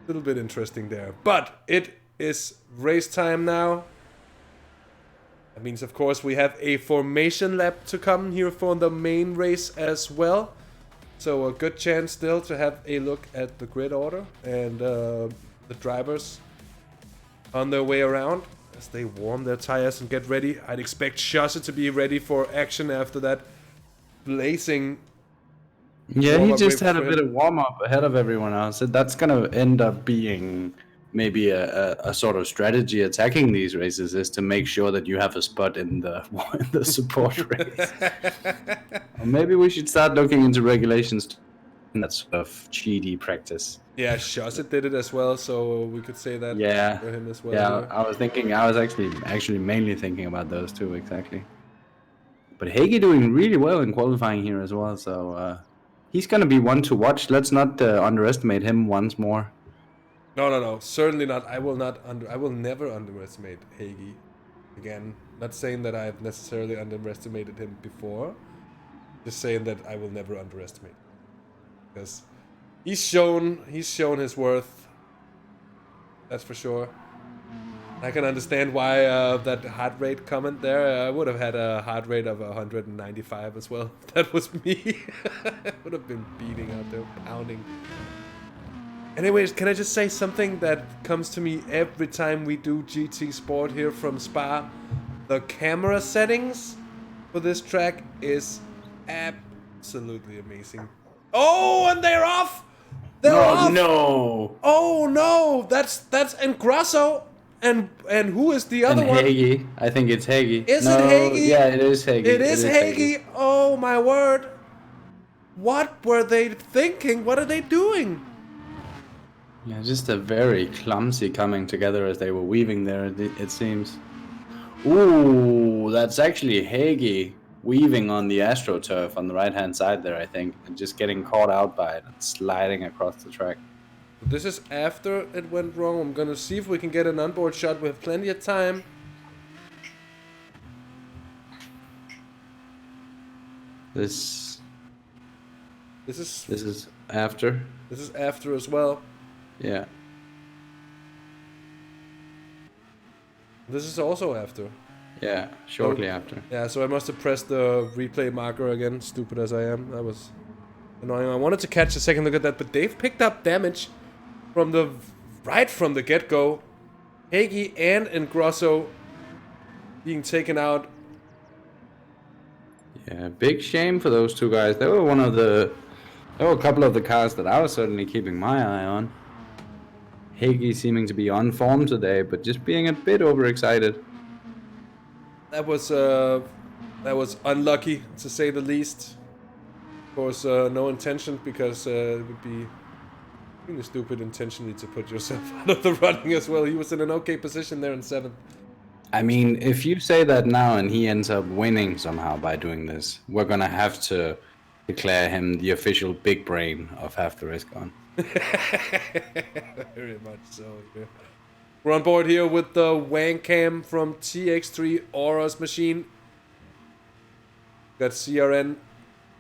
little bit interesting there. But it is race time now. That means, of course, we have a formation lap to come here for the main race as well. So a good chance still to have a look at the grid order and the drivers on their way around as they warm their tires and get ready. I'd expect Shasha to be ready for action after that blazing. Yeah, he just had a bit of warm-up ahead of everyone else. So that's gonna end up being maybe a sort of strategy attacking these races, is to make sure that you have a spot in the support race. Or maybe we should start looking into regulations in that sort of cheaty practice. Yeah, Shasha did it as well, so we could say that for him as well. Yeah, I was actually mainly thinking about those two, exactly. But Hagi doing really well in qualifying here as well, so he's gonna be one to watch. Let's not underestimate him once more. No, certainly not. I will never underestimate Hagi again. Not saying that I've necessarily underestimated him before. Just saying that I will never underestimate him. Because he's shown his worth. That's for sure. I can understand why that heart rate comment there. I would have had a heart rate of 195 as well. If that was me. I would have been beating out there, pounding. Anyways, can I just say something that comes to me every time we do GT Sport here from Spa? The camera settings for this track is absolutely amazing. Oh, and they're off! They're off! No! Oh no! That's Engrasso! And who is the other one? Hagi. I think it's Hagi. Is it Hagi? Yeah, it is Hagi. It is Hagi. Oh my word! What were they thinking? What are they doing? Yeah, just a very clumsy coming together as they were weaving there, it seems. Ooh, that's actually Hagi weaving on the AstroTurf on the right-hand side there, I think, and just getting caught out by it and sliding across the track. This is after it went wrong. I'm gonna see if we can get an onboard shot. We have plenty of time. This is after. This is after as well. Yeah. This is also after. Yeah, shortly after. Yeah, so I must have pressed the replay marker again, stupid as I am. That was annoying. I wanted to catch a second look at that, but they've picked up damage from right from the get-go. Hagi and Engrasso being taken out. Yeah, big shame for those two guys. They were a couple of the cars that I was certainly keeping my eye on. Hagi seeming to be on form today, but just being a bit overexcited. That was unlucky, to say the least. Of course, no intention, because it would be really stupid intentionally to put yourself out of the running as well. He was in an okay position there in 7th. I mean, if you say that now and he ends up winning somehow by doing this, we're gonna have to declare him the official big brain of Half the Race Gone. Very much so. Yeah. We're on board here with the Wang Cam from TX3 Aura's machine. Got CRN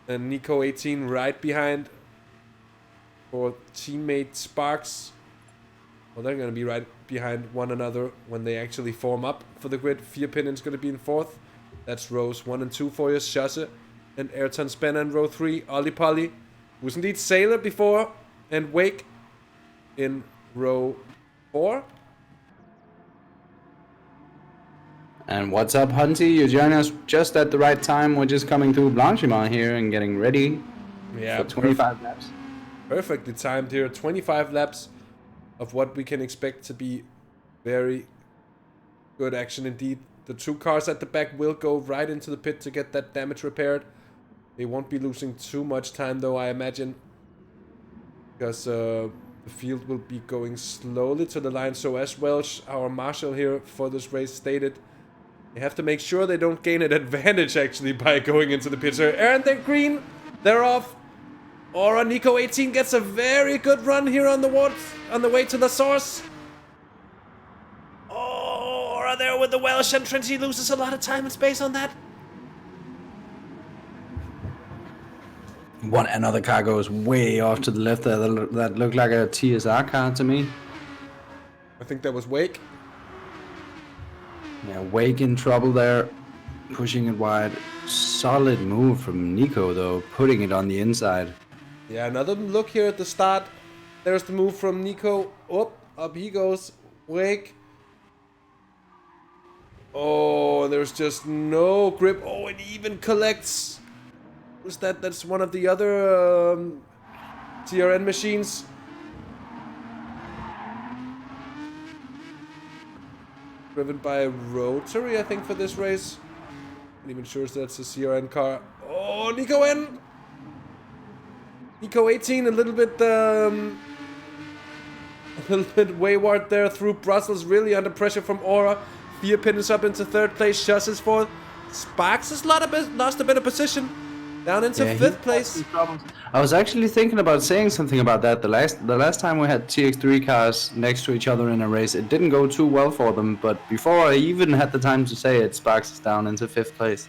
and Nico 18 right behind for teammate Sparks. Well, they're going to be right behind one another when they actually form up for the grid. Vierpinnen's going to be in 4th. That's rows 1 and 2 for you. Chasse and Ayrton Spanner in row 3. Ollie Polly, who's indeed Sailor before, and Wake in row 4. And what's up, Hunty? You join us just at the right time. We're just coming through Blanchimont here and getting ready for 25 laps. Perfectly timed here. 25 laps of what we can expect to be very good action indeed. The 2 cars at the back will go right into the pit to get that damage repaired. They won't be losing too much time though, I imagine, because the field will be going slowly to the line. So as Welsh, our marshal here for this race, stated, they have to make sure they don't gain an advantage actually by going into the pit. So Aaron, they're green, they're off. Aura Nico 18 gets a very good run here on the way to the source. Oh, Aura there with the Welsh entrance. He loses a lot of time and space on that. Another car goes way off to the left there. That looked like a TSR car to me. I think that was Wake. Yeah, Wake in trouble there, pushing it wide. Solid move from Nico though, putting it on the inside. Yeah, another look here at the start. There's the move from Nico. Oh, up he goes. Wake. Oh, there's just no grip. Oh, it even collects. Who's that? That's one of the other TRN machines. Driven by a Rotary, I think, for this race. Not even sure if that's a CRN car. Oh, Nico in! Nico 18, a little bit wayward there through Brussels, really under pressure from Aura. Fearpin is up into third place, Schuss is fourth. Sparks has lost a bit of position. Down into fifth place. I was actually thinking about saying something about that. The last time we had TX3 cars next to each other in a race, it didn't go too well for them. But before I even had the time to say it, Sparks is down into fifth place.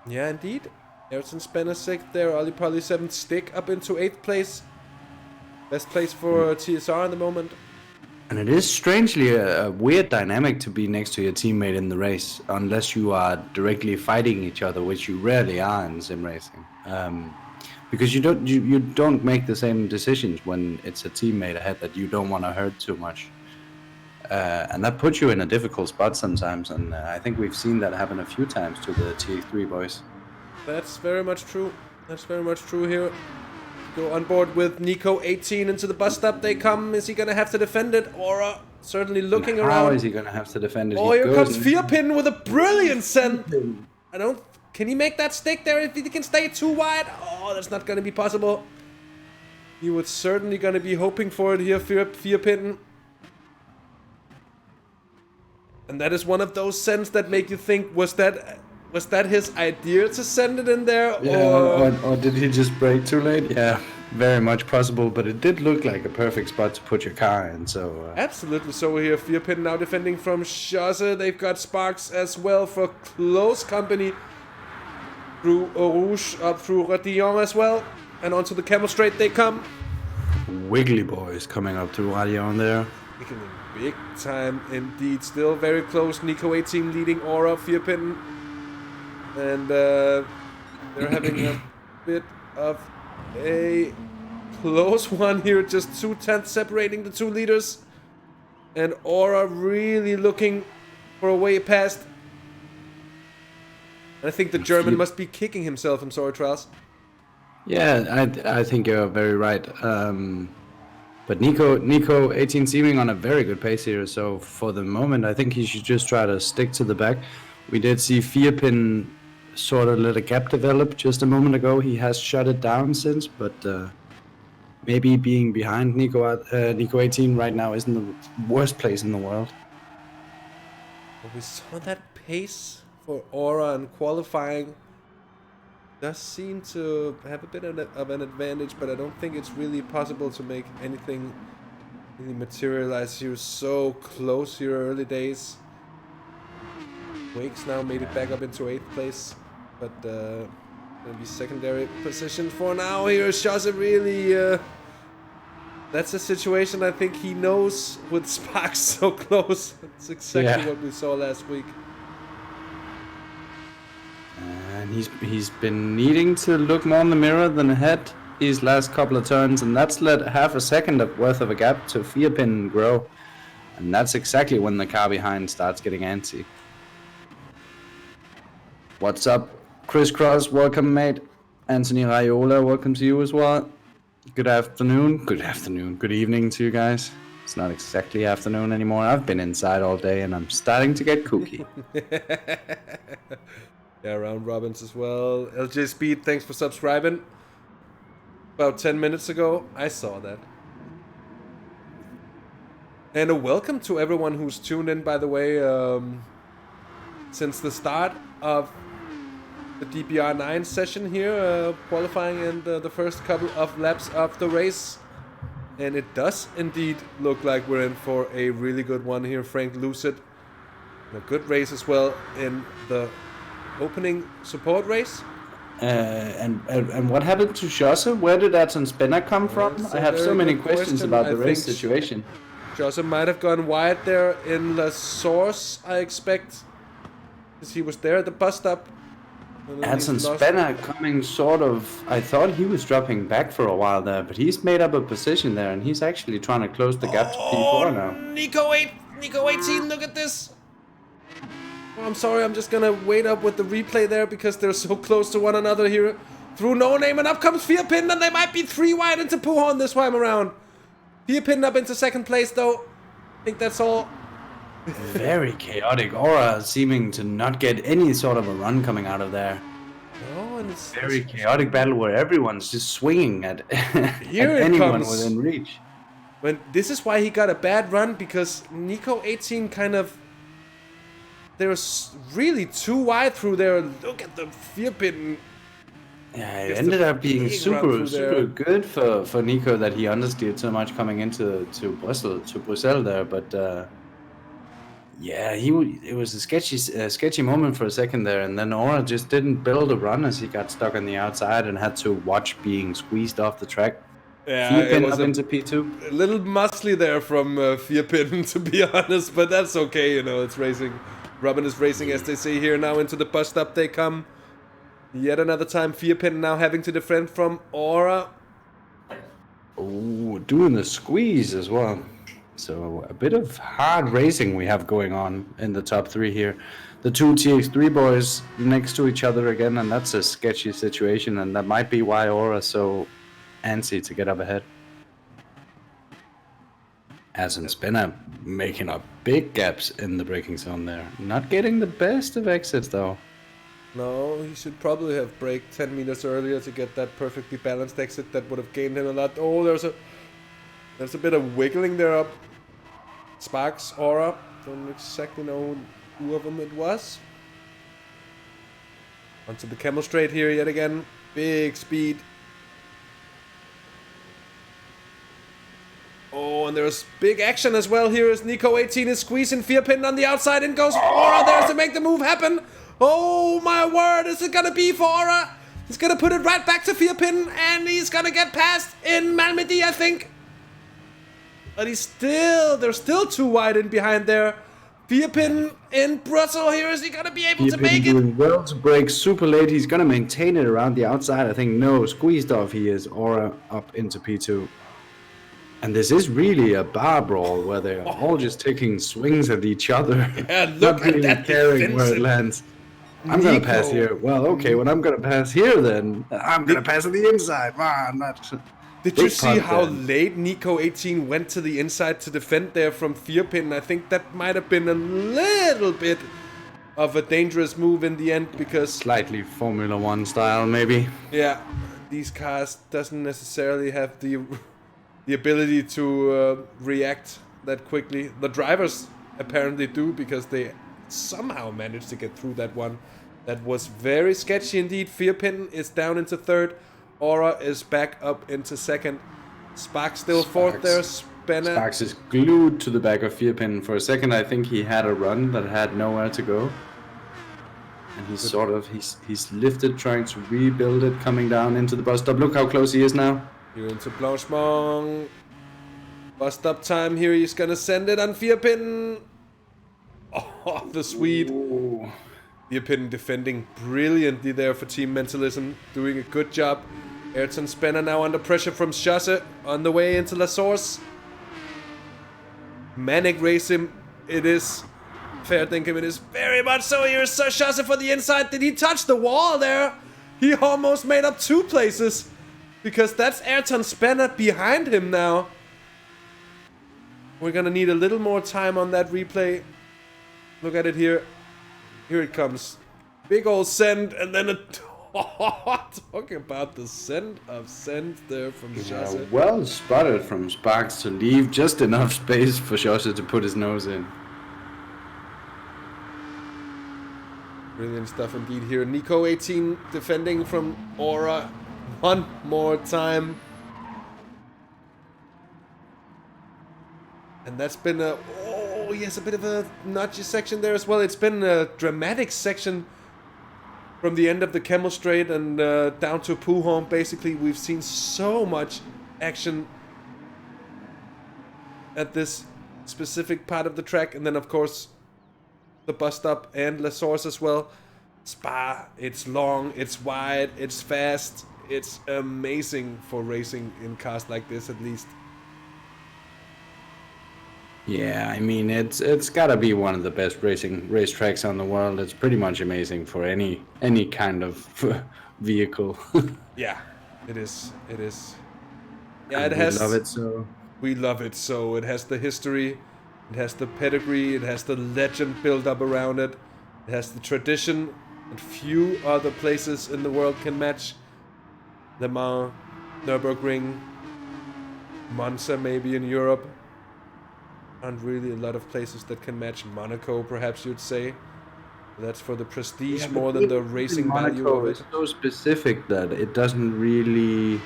Yeah, indeed. Ayrton Spanner sixth there. Ollie Polly seventh. Stick up into eighth place. Best place for TSR at the moment. And it is strangely a weird dynamic to be next to your teammate in the race, unless you are directly fighting each other, which you rarely are in sim racing. Because you don't make the same decisions when it's a teammate ahead that you don't want to hurt too much. And that puts you in a difficult spot sometimes, and I think we've seen that happen a few times to the TX3 boys. That's very much true. That's very much true here. Go on board with Nico 18 into the bus stop. They come. Is he gonna have to defend it? Aura certainly looking around. How is he gonna have to defend it? Oh, here comes Fearpin with a brilliant send. Can he make that stick there if he can stay too wide? Oh, that's not gonna be possible. He was certainly gonna be hoping for it here, Fearpin. And that is one of those sends that make you think, was that his idea to send it in there? Yeah, or did he just brake too late? Yeah, very much possible, but it did look like a perfect spot to put your car in, so... Absolutely, so here Fearpin now defending from Schosse. They've got Sparks as well for close company. Through Rouge, up through Radillon as well. And onto the Camel Straight they come. Wiggly boys coming up through Radillon there. Making a big time indeed. Still very close. Nico 18 leading Aura, Fearpin. And they're having a bit of a close one here. Just 0.2 separating the two leaders. And Aura really looking for a way past. And I think the German must be kicking himself. I'm sorry, Traels. Yeah, I think you're very right. But Nico 18 seeming on a very good pace here. So for the moment, I think he should just try to stick to the back. We did see Fearpin sort of let a gap develop just a moment ago. He has shut it down since, but maybe being behind Nico 18 right now isn't the worst place in the world. We saw that pace for Aura and qualifying does seem to have a bit of an advantage, but I don't think it's really possible to make anything really materialize here. So close here early days. Now made it back up into 8th place, but gonna be secondary position for now here. Schosse really, that's a situation I think he knows with Sparks so close. That's exactly what we saw last week. And he's been needing to look more in the mirror than ahead these last couple of turns, and that's let half a second worth of a gap to Fearpin grow. And that's exactly when the car behind starts getting antsy. What's up, Crisscross? Welcome, mate. Anthony Raiola, welcome to you as well. Good afternoon. Good evening to you guys. It's not exactly afternoon anymore. I've been inside all day and I'm starting to get kooky. Yeah, round robins as well. LJ Speed, thanks for subscribing. About 10 minutes ago, I saw that. And a welcome to everyone who's tuned in, by the way, since the start of the DBR9 session here, qualifying in the first couple of laps of the race. And it does indeed look like we're in for a really good one here. Frank Lucid, a good race as well in the opening support race. And what happened to Josse? Where did Aston Spinner come from? I have so many questions about the race situation. Josse might have gone wide there in La Source, I expect, because he was there at the bus stop. Aston Spinner coming sort of... I thought he was dropping back for a while there, but he's made up a position there, and he's actually trying to close the gap to P4 now. Nico 18, look at this! Oh, I'm sorry, I'm just gonna wait up with the replay there because they're so close to one another here. Through No Name, and up comes Vierpin, and they might be 3 wide into Pujon this time around. Vierpin up into second place, though. I think that's all. Very chaotic. Aura seeming to not get any sort of a run coming out of there. Oh, and it's very chaotic battle where everyone's just swinging at, here at anyone within reach. When this is why he got a bad run, because Nico 18 kind of... They're really too wide through there. Look at the Vierpin. Yeah, it ended up being super good for Nico that he understeered so much coming into Brussels there, but yeah, it was a sketchy moment for a second there, and then Aura just didn't build a run as he got stuck on the outside and had to watch being squeezed off the track. Yeah, Vierpin up into P2. A little muscly there from Vierpin, to be honest, but that's okay, you know, it's racing. Robin is racing, as they say here. Now into the bus stop they come. Yet another time, Vierpin now having to defend from Aura. Oh, doing the squeeze as well. So a bit of hard racing we have going on in the top 3 here. The 2 TX3 boys next to each other again, and that's a sketchy situation, and that might be why Aura's so antsy to get up ahead. Aston Spinner making up big gaps in the braking zone there. Not getting the best of exits though. No, he should probably have braked 10 meters earlier to get that perfectly balanced exit. That would have gained him a lot. Oh, there's a bit of wiggling there up. Sparks, Aura. Don't exactly know who of them it was. Onto the camel straight here yet again. Big speed. Oh, and there's big action as well here as Nico 18 is squeezing Vierpin on the outside and goes Aura there to make the move happen. Oh my word, is it gonna be for Aura? He's gonna put it right back to Vierpin and he's gonna get past in Malmedy, I think. But they're still too wide in behind there. Vierpin in Brussels here, is he gonna be able to make it? Doing well to break super late, he's gonna maintain it around the outside. I think no, squeezed off he is. Aura up into P2. And this is really a bar brawl where they're all just taking swings at each other. Yeah, look not really at that caring where it lands. I'm gonna pass here. Well, okay, when I'm gonna pass here then, I'm gonna pass on the inside. Did you see how late Nico 18 went to the inside to defend there from Vierpin? I think that might have been a little bit of a dangerous move in the end because... Slightly Formula 1 style, maybe. Yeah, these cars doesn't necessarily have the ability to react that quickly. The drivers apparently do because they somehow managed to get through that one. That was very sketchy indeed. Vierpin is down into third. Aura is back up into second. Sparks still fourth there. Sparks is glued to the back of Vierpin. For a second I think he had a run that had nowhere to go. And he's lifted, trying to rebuild it, coming down into the bus stop. Look how close he is now. Here into Blanchemont. Bus stop time here. He's gonna send it on Vierpin. Oh, the Swede. Ooh. Vierpin defending brilliantly there for Team Mentalism. Doing a good job. Ayrton Spenner now under pressure from Josse on the way into La Source. Manic racing it is. Fair dinkum it is very much so. Here's Josse for the inside. Did he touch the wall there? He almost made up 2 places. Because that's Ayrton Spenner behind him now. We're gonna need a little more time on that replay. Look at it here. Here it comes. Big old send and then a... Talking about the send of send there from Josse. Yeah, well spotted from Sparks to leave just enough space for Josse to put his nose in. Brilliant stuff indeed here. Nico 18 defending from Aura one more time. And that's been a... Oh, yes, a bit of a notchy section there as well. It's been a dramatic section from the end of the Camel Straight and down to Puhorn. Basically, we've seen so much action at this specific part of the track. And then, of course, the bus stop and La Source as well. Spa, it's long, it's wide, it's fast. It's amazing for racing in cars like this, at least. Yeah, I mean, it's gotta be one of the best racetracks on the world. It's pretty much amazing for any kind of vehicle. Yeah, it is. It is. Yeah, we love it so. We love it so. It has the history, it has the pedigree, it has the legend built up around it. It has the tradition that few other places in the world can match. Le Mans, Nürburgring, Monza maybe in Europe. Aren't really a lot of places that can match. Monaco, perhaps you'd say. That's for the prestige more than the racing value of it. Monaco is so specific that it doesn't really,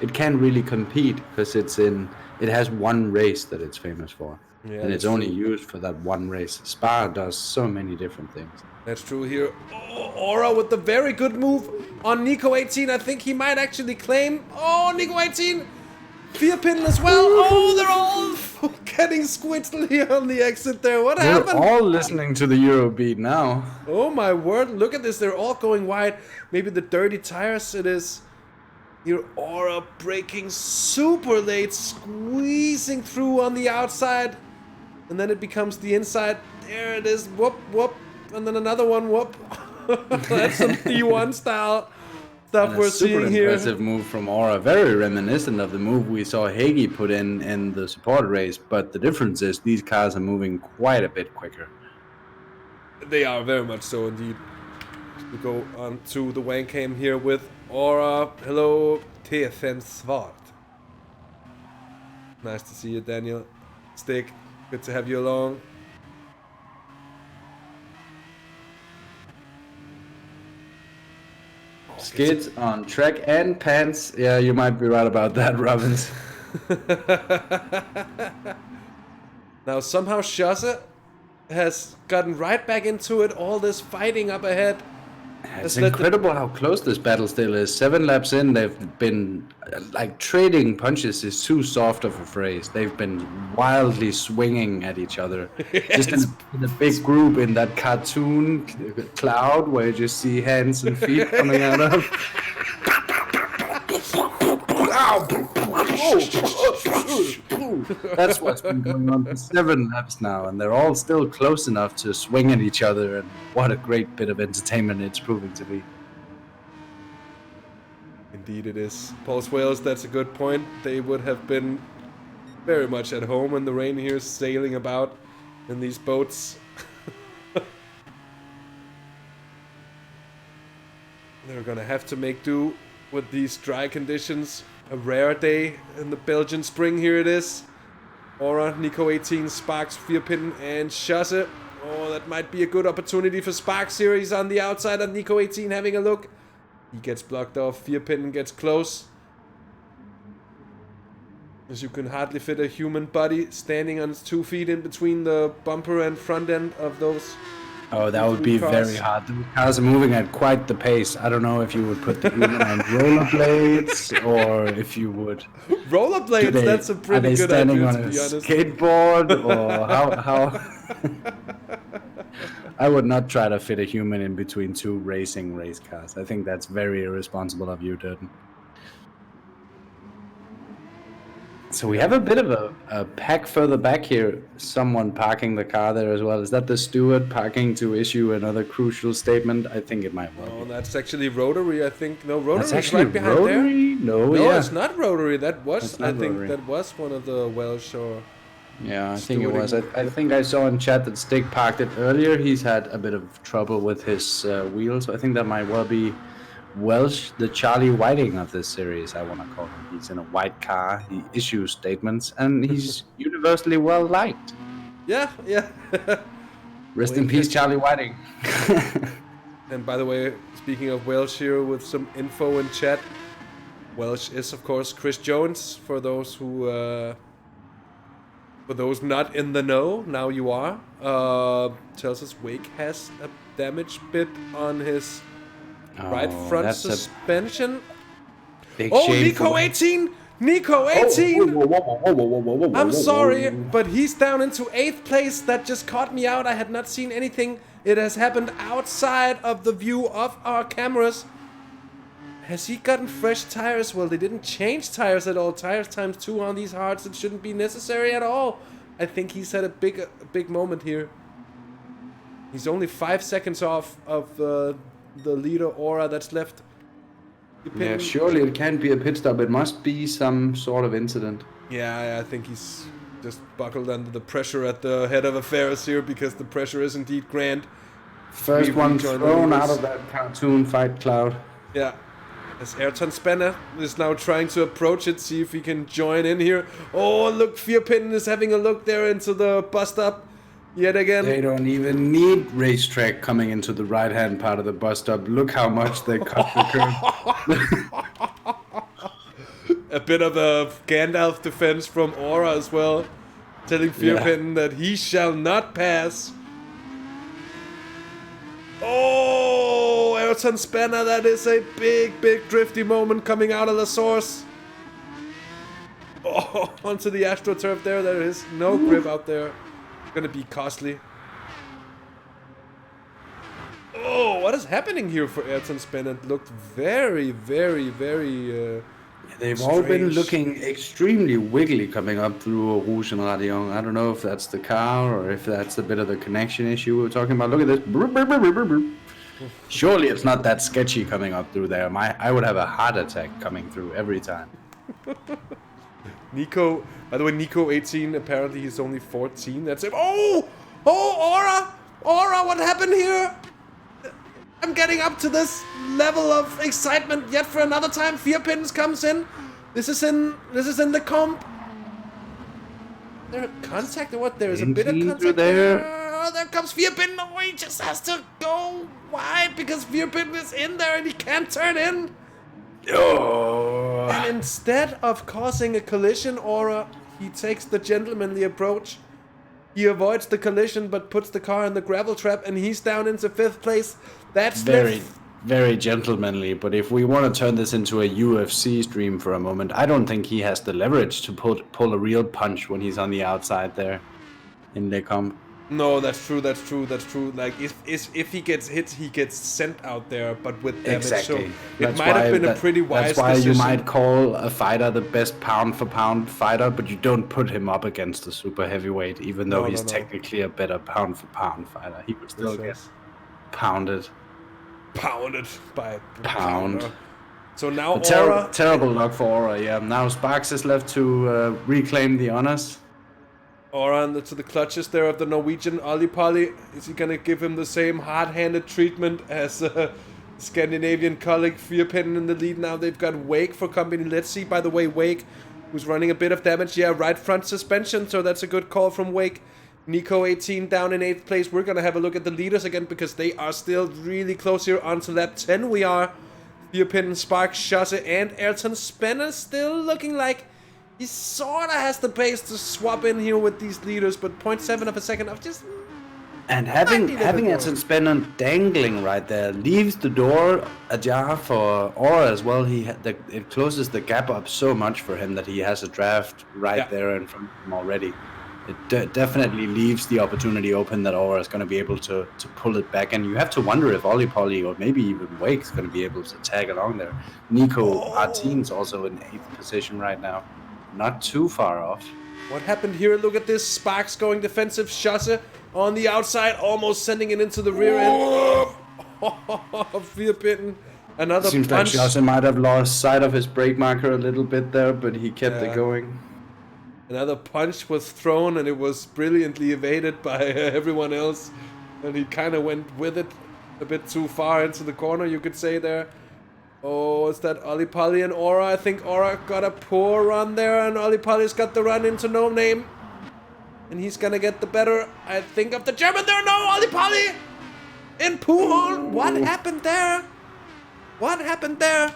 it can't really compete because it has one race that it's famous for, and it's only used for that one race. Spa does so many different things. That's true here. Oh, Aura with the very good move on Nico 18. I think he might actually claim. Oh, Nico 18. Fear pin as well. Oh, they're all getting squittled here on the exit there. What happened? They're all listening to the Eurobeat now. Oh my word. Look at this. They're all going wide. Maybe the dirty tires it is. Your Aura braking super late. Squeezing through on the outside. And then it becomes the inside. There it is. Whoop, whoop. And then another one. Whoop. That's some D1 style stuff we're seeing here. Impressive move from Aura, very reminiscent of the move we saw Hagi put in the support race, but the difference is these cars are moving quite a bit quicker. They are very much so indeed. We go on to the WAN cam here with Aura. Hello, TFN Svart. Nice to see you, Daniel. Stick, good to have you along. Skids on track and pants. Yeah, you might be right about that, Robbins. Now somehow Shaza has gotten right back into it. All this fighting up ahead. It's incredible how close this battle still is. 7 laps in, they've been like trading punches is too soft of a phrase. They've been wildly swinging at each other. Just in a big group in that cartoon cloud where you just see hands and feet coming out of. That's what's been going on for 7 laps now, and they're all still close enough to swing at each other, and what a great bit of entertainment it's proving to be. Indeed it is. Pulse Wales, that's a good point. They would have been very much at home in the rain here, sailing about in these boats. They're gonna have to make do with these dry conditions. A rare day in the Belgian spring, here it is. Aura, Nico 18, Sparks, Fearpin, and Chasse. Oh, that might be a good opportunity for Sparks here. He's on the outside of Nico 18 having a look. He gets blocked off, Fearpin gets close. As you can hardly fit a human body standing on its 2 feet in between the bumper and front end of those. Oh, that would be very hard. The cars are moving at quite the pace. I don't know if you would put the human on rollerblades or if you would. Rollerblades, that's a pretty good idea, to be honest. Skateboard or how? I would not try to fit a human in between 2 racing race cars. I think that's very irresponsible of you, Dirten. So we have a bit of a pack further back here. Someone parking the car there as well. Is that the steward parking to issue another crucial statement? I think it might well be. Oh, that's actually Rotary, I think. No, Rotary is right behind Rotary? there. No, yeah. It's not Rotary. That was, I think, Rotary. that was one of the Welsh or... Yeah, I think it was. I think I saw in chat that Stig parked it earlier. He's had a bit of trouble with his wheels, so I think that might well be Welsh, the Charlie Whiting of this series, I want to call him. He's in a white car, he issues statements, and he's universally well liked. Yeah, yeah. Rest in peace, Charlie Whiting. And by the way, speaking of Welsh here with some info in chat, Welsh is of course Chris Jones. For those not in the know, now you are. Tells us Wake has a damage bit on his right front suspension. Big oh, shame Nico 18! Nico 18! I'm sorry, but he's down into 8th place. That just caught me out. I had not seen anything. It has happened outside of the view of our cameras. Has he gotten fresh tires? Well, they didn't change tires at all. Tires times 2 on these hards. It shouldn't be necessary at all. I think he's had a big moment here. He's only 5 seconds off of the leader Aura that's left. Yeah, surely it can't be a pit stop. It must be some sort of incident. Yeah, I think he's just buckled under the pressure at the head of affairs here because the pressure is indeed grand. First one thrown out of that cartoon fight cloud. Yeah. As Ayrton Spanner is now trying to approach it, see if he can join in here. Oh, look, Fearpin is having a look there into the bus stop yet again. They don't even need racetrack coming into the right-hand part of the bus stop. Look how much they cut the curve. A bit of a Gandalf defense from Aura as well, telling Fearpin that he shall not pass. Oh, Ayrton Spanner, that is a big drifty moment coming out of the source. Oh, onto the AstroTurf there. There is no grip out there. Gonna be costly. Oh, what is happening here for Ayrton Spanner? It looked very They've strange. all been looking extremely wiggly coming up through Rouge and Radion. I don't know if that's the car or if that's a bit of the connection issue we were talking about. Look at this. Surely it's not that sketchy coming up through there. I would have a heart attack coming through every time. Nico, by the way, Nico 18, apparently he's only 14. That's it. Oh, Aura, what happened here? I'm getting up to this level of excitement yet for another time. Fearpins comes in. This is in the comp. There contact or what? There is a bit of contact there. There comes Fearpin. No, he just has to go wide because Fearpin is in there and he can't turn in. Oh. And instead of causing a collision, Aura, he takes the gentlemanly approach. He avoids the collision but puts the car in the gravel trap and he's down into 5th place. That's very gentlemanly, but if we want to turn this into a UFC stream for a moment, I don't think he has the leverage to pull a real punch when he's on the outside there in the comp. No, that's true. Like, if he gets hit, he gets sent out there, but with damage. Exactly. So it might have been a pretty wise decision. That's why you might call a fighter the best pound-for-pound fighter, but you don't put him up against a super heavyweight, even though he's technically a better pound-for-pound fighter. He would still get pounded. Pounded by pound. So now Aura... Terrible luck for Aura, yeah. Now Sparks is left to reclaim the honors. Aura to the clutches there of the Norwegian Olli Polly. Is he gonna give him the same hard-handed treatment as Scandinavian colleague Fearpin in the lead now? They've got Wake for company. Let's see, by the way, Wake, who's running a bit of damage. Yeah, right front suspension, so that's a good call from Wake. Nico 18 down in 8th place. We're gonna have a look at the leaders again because they are still really close here. On to lap 10 we are. Fearpin, Sparks, Chasse, and Ayrton Spanner still looking like he sorta has the pace to swap in here with these leaders, but 0.7 of a second of just... And having Ayrton Spanner dangling right there leaves the door ajar for Aura as well. It closes the gap up so much for him that he has a draft right there in front of him already. It definitely leaves the opportunity open that Aura is going to be able to pull it back. And you have to wonder if Olli Polly or maybe even Wake is going to be able to tag along there. Nico Artin's also in 8th position right now. Not too far off. What happened here? Look at this. Sparks going defensive. Chasse on the outside, almost sending it into the rear end. Fearpin. Another Seems punch. like Chasse might have lost sight of his brake marker a little bit there, but he kept it going. Another punch was thrown and it was brilliantly evaded by everyone else. And he kind of went with it a bit too far into the corner, you could say there. Oh, is that Olli Polly and Aura? I think Aura got a poor run there and Olli Polly's got the run into No Name. And he's gonna get the better, I think, of the German there. No, Olli Polly in Pujon. What happened there? What happened there?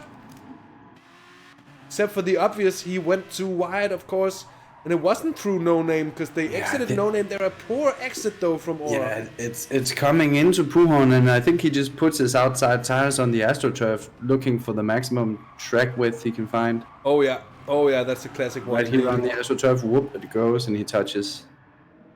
Except for the obvious, he went too wide, of course. And it wasn't through No Name, because they exited No Name. They're a poor exit, though, from Aura. Yeah, it's coming into Pujon, and I think he just puts his outside tires on the AstroTurf, looking for the maximum track width he can find. Oh, yeah. Oh, yeah, that's a classic one. Right here on the AstroTurf, whoop, it goes, and he touches.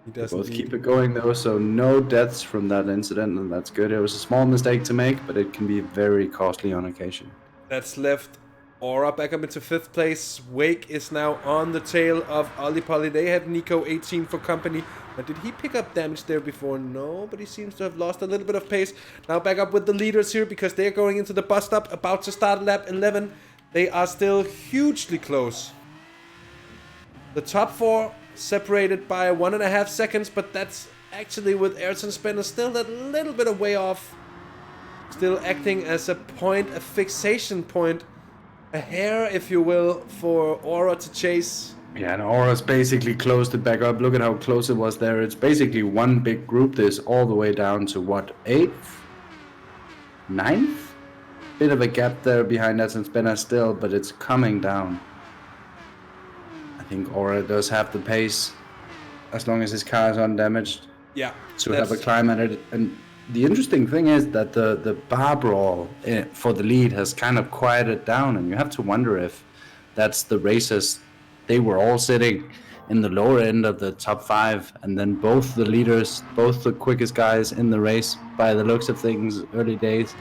He does both keep it going, though, so no deaths from that incident, and that's good. It was a small mistake to make, but it can be very costly on occasion. That's left Aura back up into 5th place. Wake is now on the tail of Ollie Polly. They have Nico 18 for company. But did he pick up damage there before? No, but he seems to have lost a little bit of pace. Now back up with the leaders here because they're going into the bus stop, about to start lap 11. They are still hugely close. The top 4 separated by 1.5 seconds, but that's actually with Ayrton Spinner still a little bit of way off. Still acting as a point, a fixation point. A hair, if you will, for Aura to chase. Yeah, and Aura's basically closed it back up. Look at how close it was there. It's basically one big group. This all the way down to what, 8th? 9th? Bit of a gap there behind us and Spinner still, but it's coming down. I think Aura does have the pace, as long as his car is undamaged. Yeah. To have a climb at it. And the interesting thing is that the bar brawl for the lead has kind of quieted down, and you have to wonder if that's the racers. They were all sitting in the lower end of the top 5, and then both the leaders, both the quickest guys in the race, by the looks of things, early days,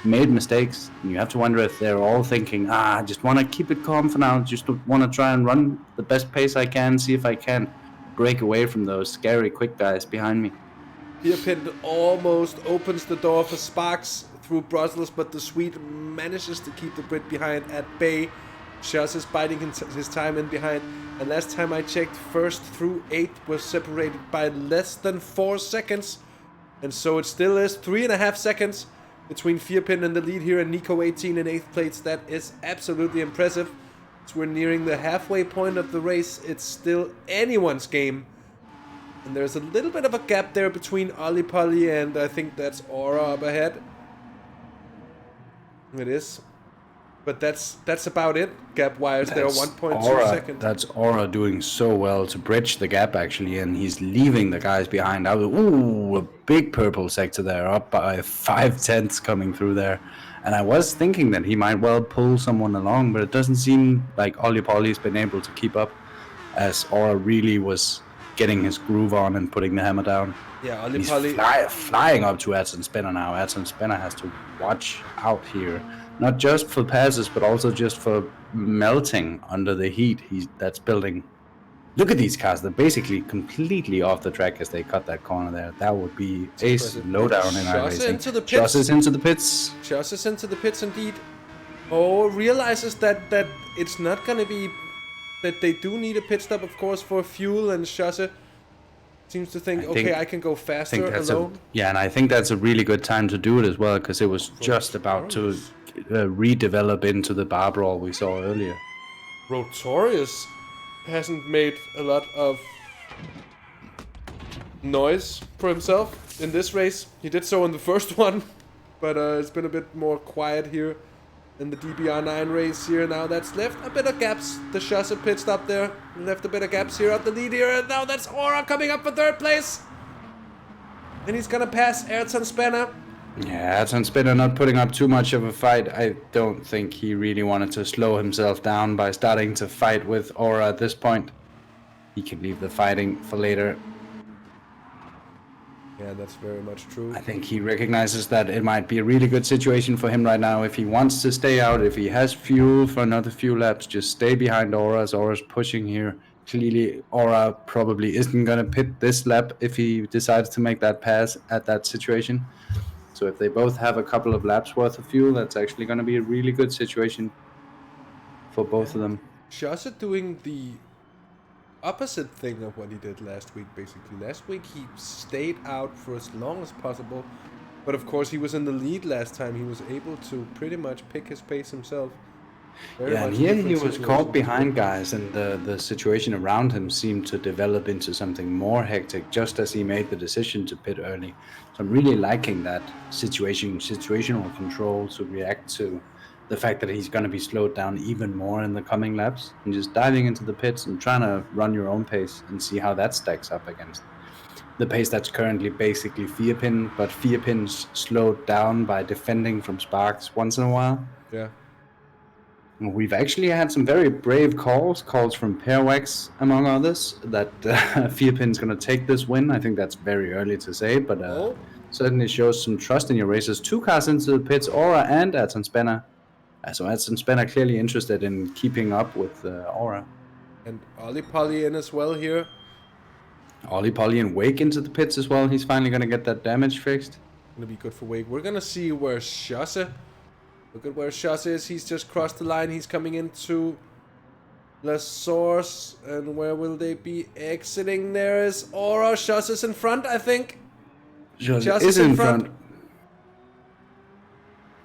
made mistakes. And you have to wonder if they're all thinking, I just want to keep it calm for now, just want to try and run the best pace I can, see if I can break away from those scary quick guys behind me. Pierpin almost opens the door for Sparks through Brussels, but the Swede manages to keep the Brit behind at bay. Schuss is biding his time in behind, and last time I checked, 1st through 8th was separated by less than 4 seconds, and so it still is 3.5 seconds between Pierpin and the lead here, and Nico 18 in 8th place. That is absolutely impressive. As we're nearing the halfway point of the race, it's still anyone's game. And there's a little bit of a gap there between Ollie Polly and I think that's Aura up ahead. It is. But that's about it. Gap-wise, there are 1.2 seconds. That's Aura doing so well to bridge the gap, actually, and he's leaving the guys behind. Ooh, a big purple sector there, up by 5/10 coming through there. And I was thinking that he might well pull someone along, but it doesn't seem like Ollie Polly's been able to keep up, as Aura really was getting his groove on and putting the hammer down. Yeah, Ollie He's Polly flying up to Aston Spinner now. Aston Spinner has to watch out here. Not just for passes, but also just for melting under the heat that's building. Look at these cars. They're basically completely off the track as they cut that corner there. That would be a slowdown in iRacing. Schuss is into the pits. Schuss is into the pits indeed. Oh, realizes that it's not going to be... that they do need a pit stop, of course, for fuel, and Schuss seems to think, I can go faster alone. And I think that's a really good time to do it as well, because it was just about to redevelop into the bar brawl we saw earlier. Rotorius hasn't made a lot of noise for himself in this race. He did so in the first one, but it's been a bit more quiet here in the DBR9 race here. Now that's left a bit of gaps. The Schuss pit stop there left a bit of gaps here at the lead here, and now that's Aura coming up for 3rd place, and he's gonna pass Ayrton Spinner. Yeah, Ayrton Spinner not putting up too much of a fight. I don't think he really wanted to slow himself down by starting to fight with Aura at this point. He can leave the fighting for later. Yeah, that's very much true. I think he recognizes that it might be a really good situation for him right now if he wants to stay out, if he has fuel for another few laps, just stay behind Aura as Aura's pushing here. Clearly, Aura probably isn't going to pit this lap if he decides to make that pass at that situation. So if they both have a couple of laps worth of fuel, that's actually going to be a really good situation for both of them. Schuss doing the opposite thing of what he did last week, basically. Last week he stayed out for as long as possible, but of course he was in the lead last time. He was able to pretty much pick his pace himself. Very Yeah, and much here he different was situation. caught behind, guys, and the situation around him seemed to develop into something more hectic just as he made the decision to pit early. So I'm really liking that situational control to react to the fact that he's going to be slowed down even more in the coming laps, and just diving into the pits and trying to run your own pace and see how that stacks up against the pace that's currently basically Fearpin, but Fearpin's slowed down by defending from Sparks once in a while. Yeah. We've actually had some very brave calls from Pairwax, among others, that Fearpin's going to take this win. I think that's very early to say, but certainly shows some trust in your racers. 2 cars into the pits, Aura and Ayrton Spanner. So Ayrton Spanner clearly interested in keeping up with Aura. And Ollie Polly in as well here. Ollie Polly and Wake into the pits as well. He's finally going to get that damage fixed. Gonna be good for Wake. We're gonna see where Chasse. Look at where Chasse is. He's just crossed the line. He's coming into La Source. And where will they be exiting? There is Aura. Chasse is in front, I think. Chasse is in front.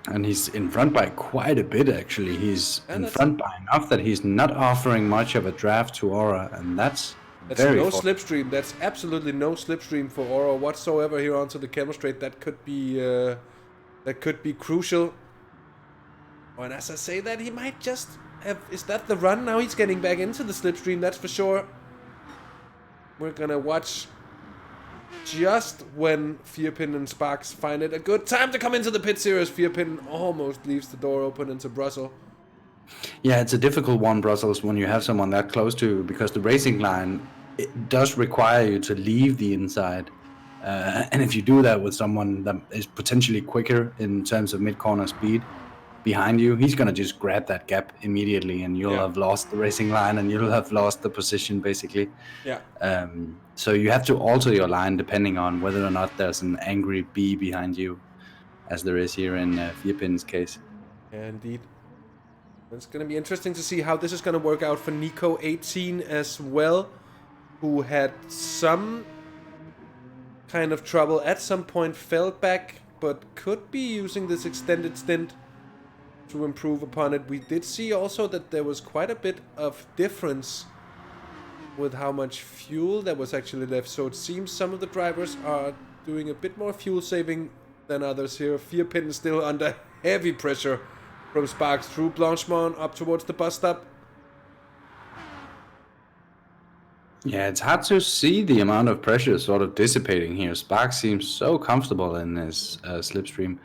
And he's in front by quite a bit, actually. He's in front by enough that he's not offering much of a draft to Aura, and that's very no slipstream. That's absolutely no slipstream for Aura whatsoever here onto the chemistry. That could be crucial. And as I say that, he might just have... Is that the run? Now he's getting back into the slipstream, that's for sure. We're gonna watch just when Fearpin and Sparks find it a good time to come into the pit series. Fearpin almost leaves the door open into Brussels. Yeah, it's a difficult one, Brussels, when you have someone that close to you, because the racing line, it does require you to leave the inside. And if you do that with someone that is potentially quicker in terms of mid-corner speed behind you, he's going to just grab that gap immediately, and you'll have lost the racing line, and you'll have lost the position, basically. Yeah. So you have to alter your line depending on whether or not there's an angry bee behind you, as there is here in Fearpin's case. Yeah, indeed. It's going to be interesting to see how this is going to work out for Nico 18 as well, who had some kind of trouble at some point, fell back, but could be using this extended stint to improve upon it. We did see also that there was quite a bit of difference with how much fuel that was actually left, so it seems some of the drivers are doing a bit more fuel saving than others here. Fearpin is still under heavy pressure from Sparks through Blanchemont up towards the bus stop. Yeah, it's hard to see the amount of pressure sort of dissipating here. Sparks seems so comfortable in his slipstream.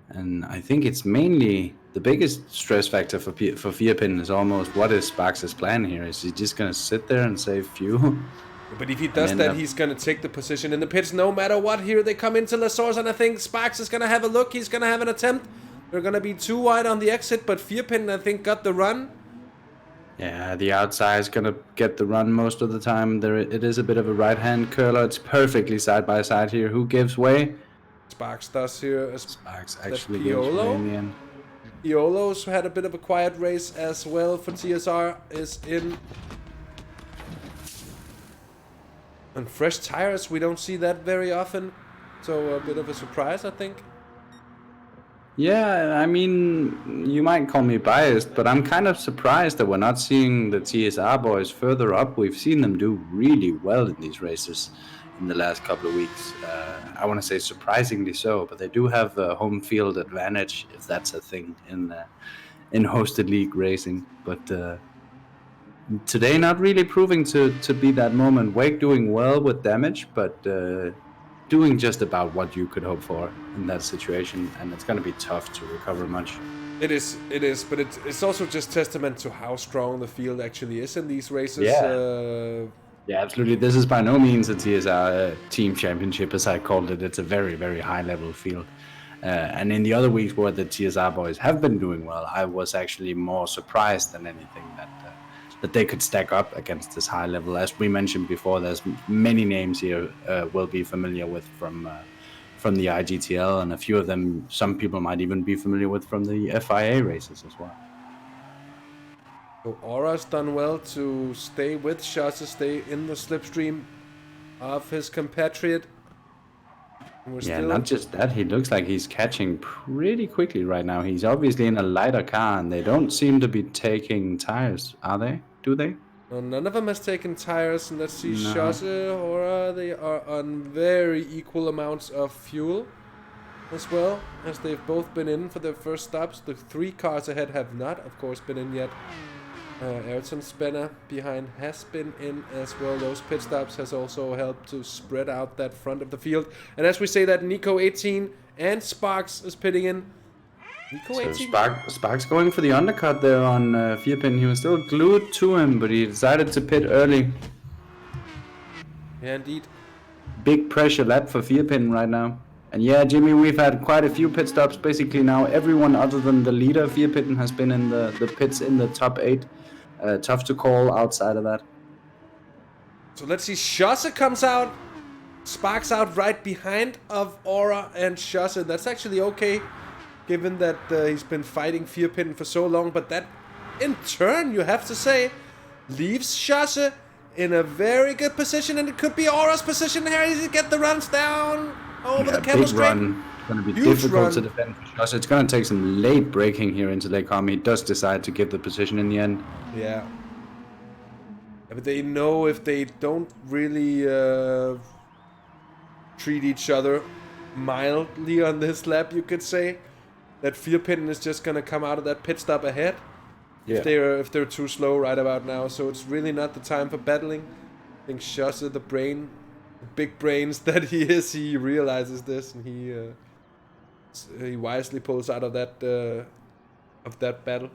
And I think it's mainly the biggest stress factor for Fearpin is almost what is Sparks' plan here? Is he just going to sit there and save fuel? But if he does that, he's going to take the position in the pits no matter what. Here they come into La Source, and I think Sparks is going to have a look. He's going to have an attempt. They're going to be too wide on the exit, but Fearpin, I think, got the run. Yeah, the outside is going to get the run most of the time. It is a bit of a right-hand curler. It's perfectly side-by-side here. Who gives way? Sparks does here. Sparks actually gives way in the end. Piolo's had a bit of a quiet race as well for TSR. Is in. And fresh tires, we don't see that very often. So a bit of a surprise, I think. Yeah, I mean, you might call me biased, but I'm kind of surprised that we're not seeing the TSR boys further up. We've seen them do really well in these races in the last couple of weeks. I want to say surprisingly so, but they do have a home field advantage, if that's a thing in hosted league racing. But today not really proving to be that moment. Wake doing well with damage, but doing just about what you could hope for in that situation, and it's going to be tough to recover much. It is, but it's also just testament to how strong the field actually is in these races. Yeah, absolutely. This is by no means a TSR team championship, as I called it. It's a very, very high-level field. And in the other weeks where the TSR boys have been doing well, I was actually more surprised than anything that they could stack up against this high level. As we mentioned before, there's many names here we'll be familiar with from the IGTL, and a few of them some people might even be familiar with from the FIA races as well. So Aura's done well to stay with Chasse, stay in the slipstream of his compatriot. And we're Yeah, still... not just that. He looks like he's catching pretty quickly right now. He's obviously in a lighter car, and they don't seem to be taking tires, are they? Do they? No, none of them has taken tires, and let's see, No. Chasse, Hora, they are on very equal amounts of fuel as well, as they've both been in for their first stops. The 3 cars ahead have not, of course, been in yet. Ayrton Spenner behind has been in as well. Those pit stops has also helped to spread out that front of the field. And as we say that, Nico 18 and Sparks is pitting in. Nico 18? So Sparks going for the undercut there on Vierpin. He was still glued to him, but he decided to pit early. Yeah, indeed. Big pressure lap for Vierpin right now. And yeah, Jimmy, we've had quite a few pit stops. Basically now everyone other than the leader, Vierpin, has been in the pits in the top 8. Tough to call outside of that. So let's see, Chasse comes out. Sparks out right behind of Aura and Chasse. That's actually okay, given that he's been fighting Vierpin for so long. But that, in turn, you have to say, leaves Chasse in a very good position. And it could be Aura's position here to get the runs down over the camel straight. Run. It's going to be difficult to defend for Chasse. It's going to take some late braking here into Lake Como. He does decide to give the position in the end. Yeah. But they know if they don't really treat each other mildly on this lap, you could say, that Vierpin is just gonna come out of that pit stop ahead. Yeah. If they're too slow right about now. So it's really not the time for battling. I think Chasse, the big brains that he is, he realizes this, and he wisely pulls out of that battle.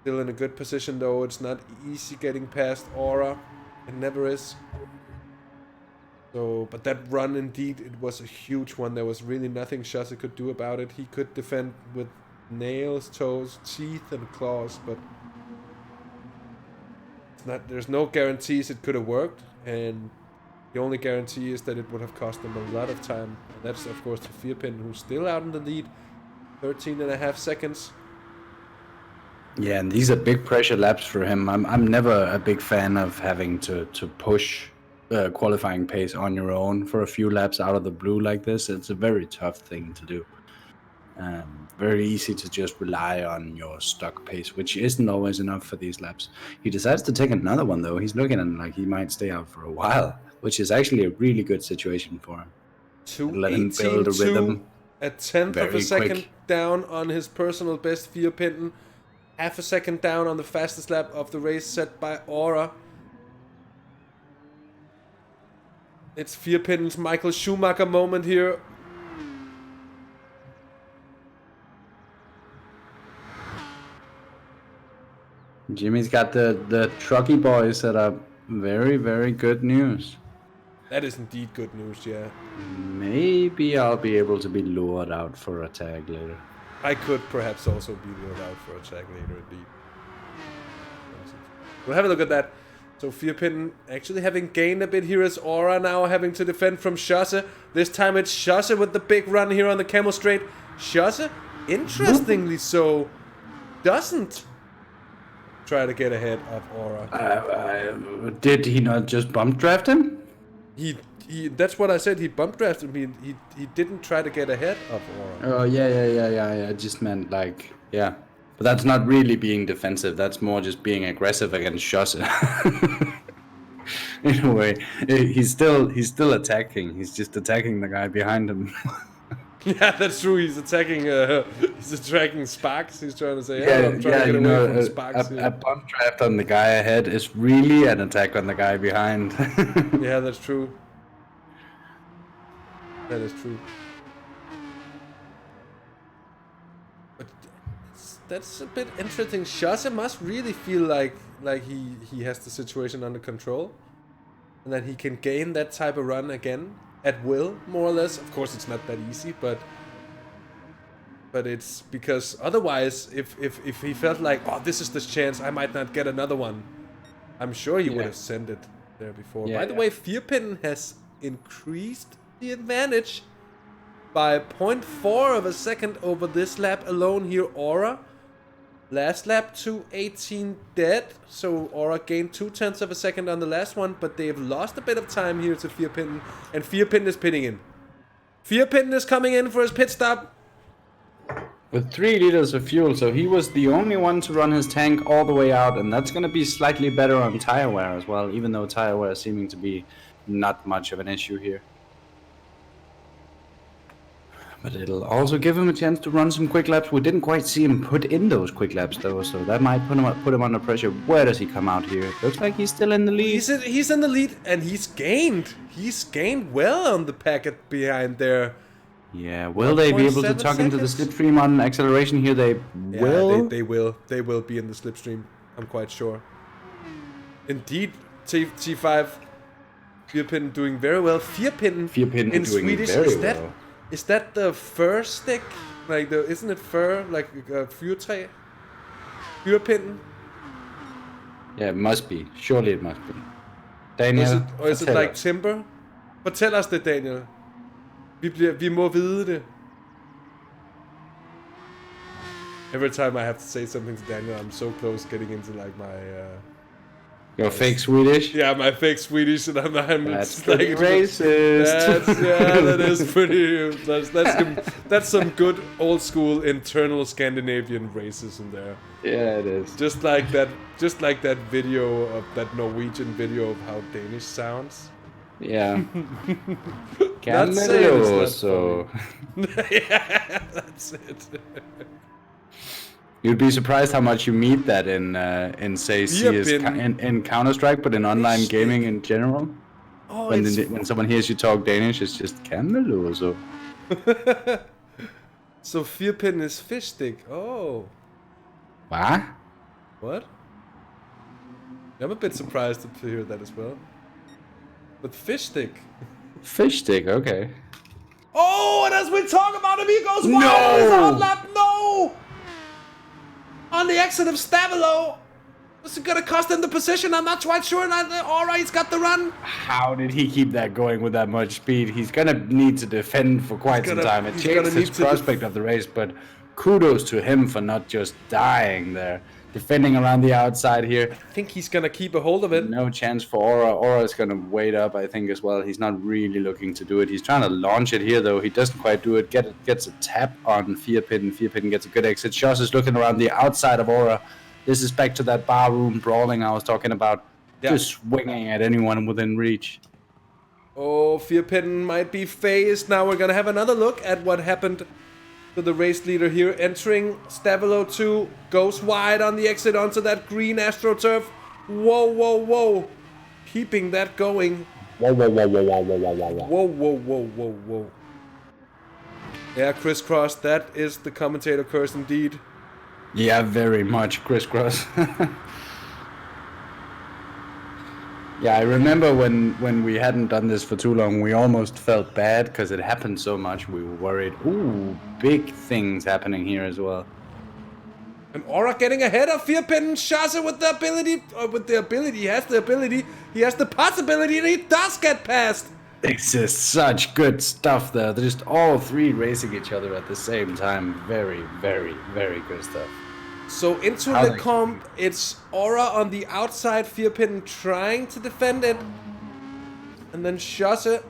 Still in a good position though. It's not easy getting past Aura. It never is. So, but that run indeed, it was a huge one. There was really nothing Chasse could do about it. He could defend with nails, toes, teeth, and claws, but it's not. There's no guarantees it could have worked, and the only guarantee is that it would have cost them a lot of time. And that's of course to Vierpin, who's still out in the lead, 13.5 seconds. Yeah, and these are big pressure laps for him. I'm never a big fan of having to push qualifying pace on your own for a few laps out of the blue like this. It's a very tough thing to do. Very easy to just rely on your stock pace, which isn't always enough for these laps. He decides to take another one though. He's looking like he might stay out for a while, which is actually a really good situation for him. Let him build a rhythm. A tenth of a second quick. Down on his personal best, Vierpin. Half a second down on the fastest lap of the race set by Aura. It's Vierpin's Michael Schumacher moment here. Jimmy's got the trucky boys set up. Very, very good news. That is indeed good news, yeah. Maybe I'll be able to be lured out for a tag later. I could perhaps also be lured out for a tag later, indeed. We'll have a look at that. So Vierpin actually having gained a bit here as Aura now having to defend from Chasse. This time it's Chasse with the big run here on the camel straight. Chasse, interestingly so, doesn't try to get ahead of Aura. Did he not just bump draft him? He that's what I said. He bump drafted him. He didn't try to get ahead of Aura. Oh yeah. I just meant like, yeah. But that's not really being defensive. That's more just being aggressive against Chasse. In a way, he's still attacking. He's just attacking the guy behind him. Yeah, that's true. He's attacking Sparks. He's trying to say, I'm trying to get away from Sparks. A bump draft on the guy ahead is really an attack on the guy behind. Yeah, that's true. That is true. But that's a bit interesting. Chasse must really feel like he has the situation under control, and that he can gain that type of run again at will, more or less. Of course, it's not that easy, but it's because otherwise, if he felt like, oh, this is the chance, I might not get another one, I'm sure he would have sent it there before. By the way, Vierpin has increased the advantage by 0.4 of a second over this lap alone here. Aura Last lap, 2:18 dead. So Aura gained 0.2 of a second on the last one, but they've lost a bit of time here to Firpin. And Firpin is pitting in. Firpin is coming in for his pit stop. With 3 liters of fuel, so he was the only one to run his tank all the way out, and that's going to be slightly better on tire wear as well, even though tire wear is seeming to be not much of an issue here. But it'll also give him a chance to run some quick laps. We didn't quite see him put in those quick laps though, so that might put him under pressure. Where does he come out here? Looks like he's still in the lead. He's in the lead, and he's gained well on the packet behind there. Yeah, will they be able to tuck into the slipstream on acceleration here? They will. They will be in the slipstream. I'm quite sure. Indeed, T5. Firpin doing very well. Firpin in doing Swedish very well. Is that the fur stick? Like isn't it fur like fyrtræ? Firpin? Yeah, it must be. Surely it must be. Daniel, or is it like timber? Fortæl os det, Daniel. Vi må vide det. Every time I have to say something to Daniel, I'm so close getting into like my your fake Swedish? Yeah, my fake Swedish, and I'm that's like racist. That is pretty. That's some good old school internal Scandinavian racism there. Yeah, it is. Just like that video of that Norwegian video of how Danish sounds. Yeah. So. Yeah, that's it. You'd be surprised how much you meet that in say CS in Counter-Strike, but in online gaming in general. Oh, when someone hears you talk Danish, it's just Camelot. So Firpin is fish stick. Oh. What? I'm a bit surprised to hear that as well. But fish stick. Fish stick, okay. Oh, and as we talk about him, he goes wide on his hot lap. No! On the exit of Stavilo. This is gonna cost him the position. I'm not quite sure. Alright, he's got the run. How did he keep that going with that much speed? He's gonna need to defend for quite some time. It changed his prospect of the race, but kudos to him for not just dying there. Defending around the outside here. I think he's gonna keep a hold of it. No chance for Aura. Aura's gonna wait up, I think, as well. He's not really looking to do it. He's trying to launch it here, though. He doesn't quite do it. Gets a tap on Firpin. Firpin gets a good exit. Shoss is looking around the outside of Aura. This is back to that barroom brawling I was talking about. Yeah. Just swinging at anyone within reach. Oh, Firpin might be phased. Now we're gonna have another look at what happened to the race leader here. Entering Stavilo 2. Goes wide on the exit onto that green AstroTurf. Whoa, whoa, whoa. Keeping that going. Whoa, whoa, whoa, whoa, whoa, whoa, whoa, whoa. Whoa, whoa, whoa, whoa, whoa. Yeah, crisscross. That is the commentator curse indeed. Yeah, very much crisscross. Yeah, I remember when we hadn't done this for too long, we almost felt bad because it happened so much. We were worried. Ooh, big things happening here as well. And Aura getting ahead of Firpin. Shosse with the ability. He has the ability. He has the possibility, and he does get past. This is such good stuff there. They're just all three racing each other at the same time. Very, very, very good stuff. So into the comp, it's Aura on the outside, Firpin trying to defend it. And then Shosse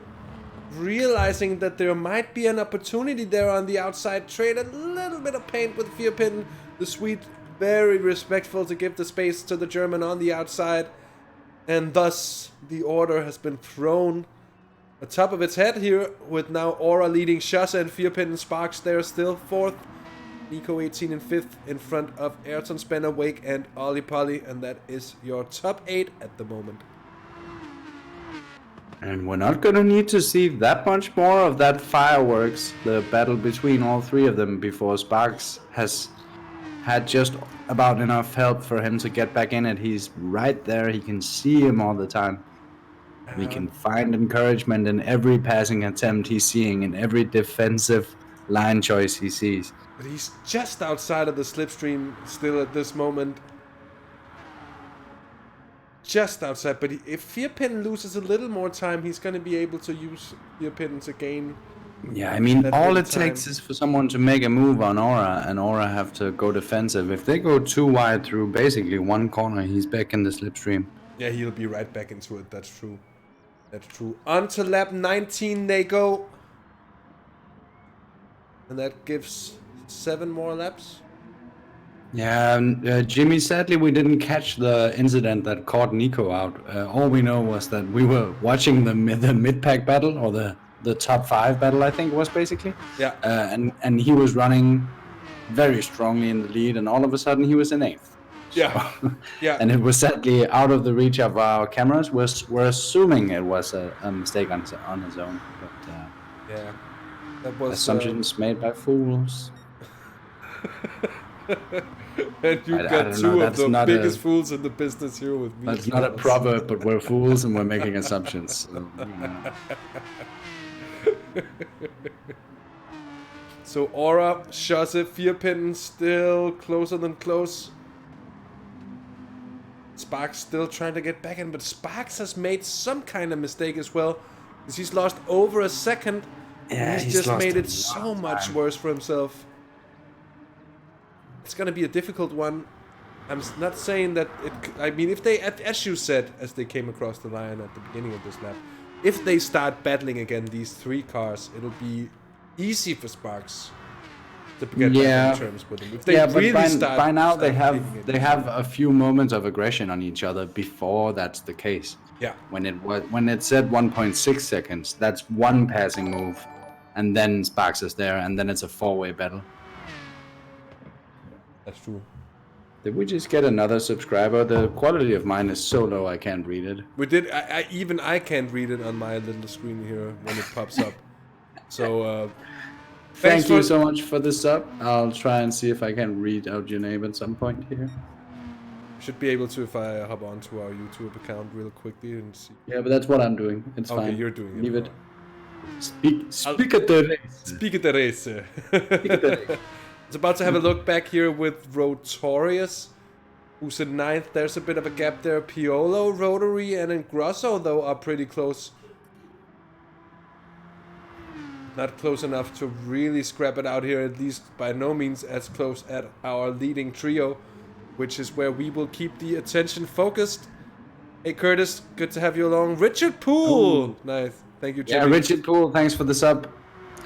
realizing that there might be an opportunity there on the outside. Trade a little bit of paint with Firpin. The Swede very respectful to give the space to the German on the outside. And thus the order has been thrown atop of its head here, with now Aura leading Shosse and Firpin and Sparks there still fourth. Nico 18 and 5th in front of Ayrton, Spanner, Wake and Ollie Polly, and that is your top 8 at the moment. And we're not going to need to see that much more of that fireworks, the battle between all three of them, before Sparks has had just about enough help for him to get back in it. He's right there, he can see him all the time. He can find encouragement in every passing attempt he's seeing, in every defensive line choice he sees. But he's just outside of the slipstream still at this moment. Just outside, but if Firpin loses a little more time, he's going to be able to use Firpin to gain Yeah, I mean, That all little it takes is for someone to make a move on Aura, and Aura have to go defensive. If they go too wide through basically one corner, he's back in the slipstream. Yeah, he'll be right back into it. That's true. That's true. On to lap 19 they go. And that gives 7 more laps. Yeah, Jimmy, sadly, we didn't catch the incident that caught Nico out. All we know was that we were watching the mid-pack battle, or the top 5 battle, I think it was basically. Yeah. And he was running very strongly in the lead, and all of a sudden he was in 8th. Yeah. Yeah. And it was sadly out of the reach of our cameras. We're assuming it was a mistake on his own. But yeah. That was assumptions made by fools. And you got two of the biggest fools in the business here with me. That's not a proverb, but we're fools and we're making assumptions. So, So Aura, Chasse, Vierpinnen still closer than close. Sparks still trying to get back in, but Sparks has made some kind of mistake as well. Because he's lost over a second. Yeah, he's just made it so much worse for himself. It's gonna be a difficult one. I'm not saying that it... I mean, if they, as you said, as they came across the line at the beginning of this lap, if they start battling again, these 3 cars, it'll be easy for Sparks to get back in terms with them. If they really start... By now, they have a few moments of aggression on each other before that's the case. Yeah. When it said 1.6 seconds, that's one passing move, and then Sparks is there, and then it's a 4-way battle. That's true. Did we just get another subscriber? The quality of mine is so low I can't read it. We did. I can't read it on my little screen here when it pops up. So thank you so much for the sub. I'll try and see if I can read out your name at some point here. Should be able to if I hop onto our YouTube account real quickly and see. Yeah, but that's what I'm doing. It's fine. Okay, you're doing it. Leave it. Speak at the race. Speak at the race. Speak at the race. It's about to have a look back here with Rotorius, who's in 9th. There's a bit of a gap there. Piolo, Rotary, and Ingrosso, though, are pretty close. Not close enough to really scrap it out here, at least by no means as close as our leading trio, which is where we will keep the attention focused. Hey, Curtis, good to have you along. Richard Poole! Nice. Thank you, Jimmy. Yeah, Richard Poole, thanks for the sub.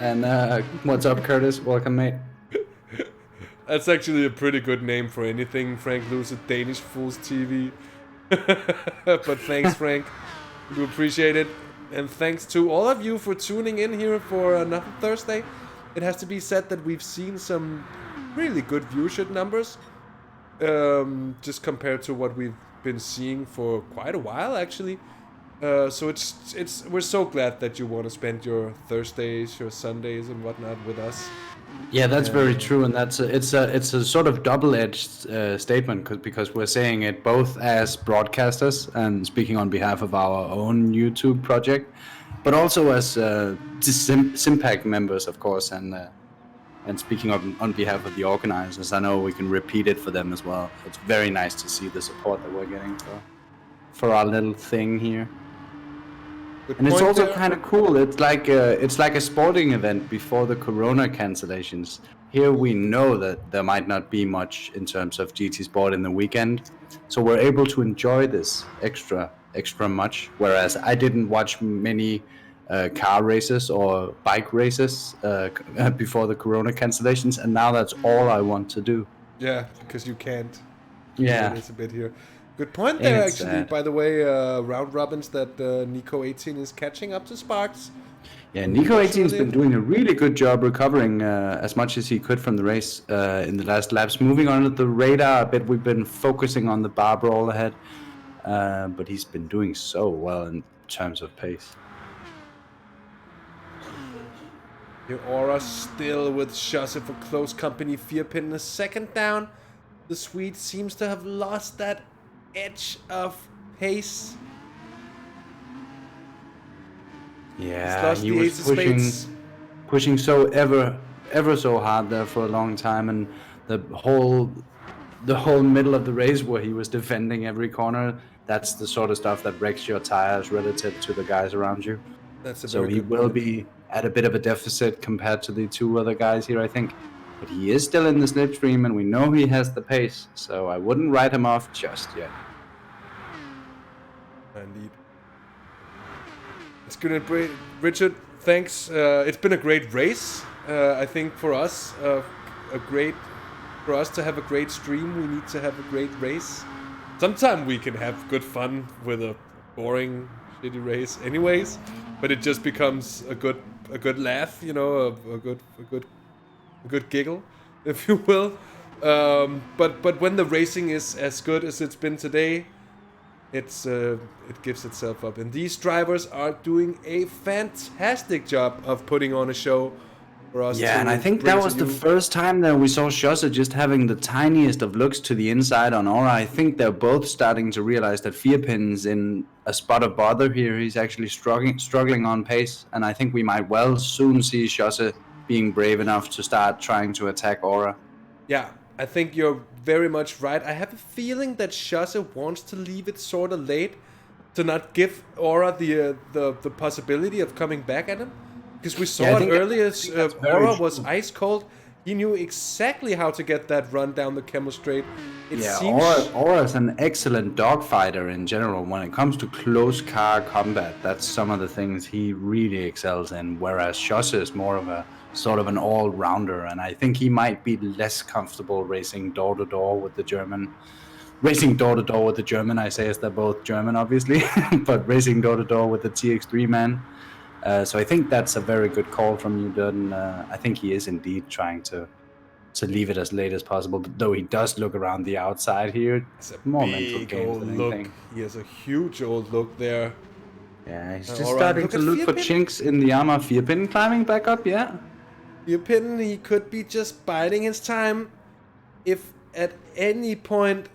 And what's up, Curtis? Welcome, mate. That's actually a pretty good name for anything, Frank Lewis at Danish Fools TV. But thanks, Frank. We appreciate it. And thanks to all of you for tuning in here for another Thursday. It has to be said that we've seen some really good viewership numbers. Just compared to what we've been seeing for quite a while, actually. So we're so glad that you want to spend your Thursdays, your Sundays, and whatnot with us. Yeah, that's very true, and it's a sort of double-edged statement because we're saying it both as broadcasters and speaking on behalf of our own YouTube project, but also as Simpact members, of course, and speaking on behalf of the organizers. I know we can repeat it for them as well. It's very nice to see the support that we're getting for our little thing here. And it's also kind of cool. It's like a sporting event before the Corona cancellations. Here we know that there might not be much in terms of GT Sport in the weekend, so we're able to enjoy this extra much. Whereas I didn't watch many car races or bike races before the Corona cancellations, and now that's all I want to do. Yeah, because you can't. Yeah, it's a bit here. Good point there, actually. By the way, round robins that Nico 18 is catching up to Sparks. Yeah, Nico 18 has been doing a really good job recovering as much as he could from the race in the last laps. Moving on to the radar a bit, we've been focusing on the bar brawl ahead, but he's been doing so well in terms of pace. Your Aura still with Chasse for close company. Vierpinnen is second down. The Swede seems to have lost that edge of pace. Yeah, he was pushing so ever so hard there for a long time, and the whole middle of the race where he was defending every corner, that's the sort of stuff that wrecks your tires relative to the guys around you. That's a so he will be at a bit of a deficit compared to the two other guys here, I think. But he is still in the slipstream, and we know he has the pace, so I wouldn't write him off just yet. Indeed. It's good and great. Richard, thanks. It's been a great race. I think for us, for us to have a great stream, we need to have a great race. Sometimes we can have good fun with a boring, shitty race, anyways. But it just becomes a good laugh, you know, a good giggle, if you will. But when the racing is as good as it's been today, it gives itself up, and these drivers are doing a fantastic job of putting on a show for us. Yeah, and I think that was the first time that we saw Schosse just having the tiniest of looks to the inside on Aura. I think they're both starting to realize that Firpin's in a spot of bother here. He's actually struggling on pace, and I think we might well soon see Schosse being brave enough to start trying to attack Aura. Yeah, I think you're very much right. I have a feeling that Schosse wants to leave it sort of late to not give Aura the possibility of coming back at him. Because we saw it earlier, Aura was ice cold. He knew exactly how to get that run down the Camel Straight. Aura's an excellent dogfighter in general. When it comes to close car combat, that's some of the things he really excels in, whereas Schosse is more of a sort of an all-rounder, and I think he might be less comfortable racing door-to-door with the German. Racing door-to-door with the German, I say, as they're both German, obviously, but racing door-to-door with the TX3 man. So I think that's a very good call from you, Dirten. I think he is indeed trying to leave it as late as possible, but though he does look around the outside here. It's a more mental game than anything. He has a huge old look there. Yeah, he's just starting to look for chinks in the armor. Firpin climbing back up, yeah. Firpin, he could be just biding his time. If at any point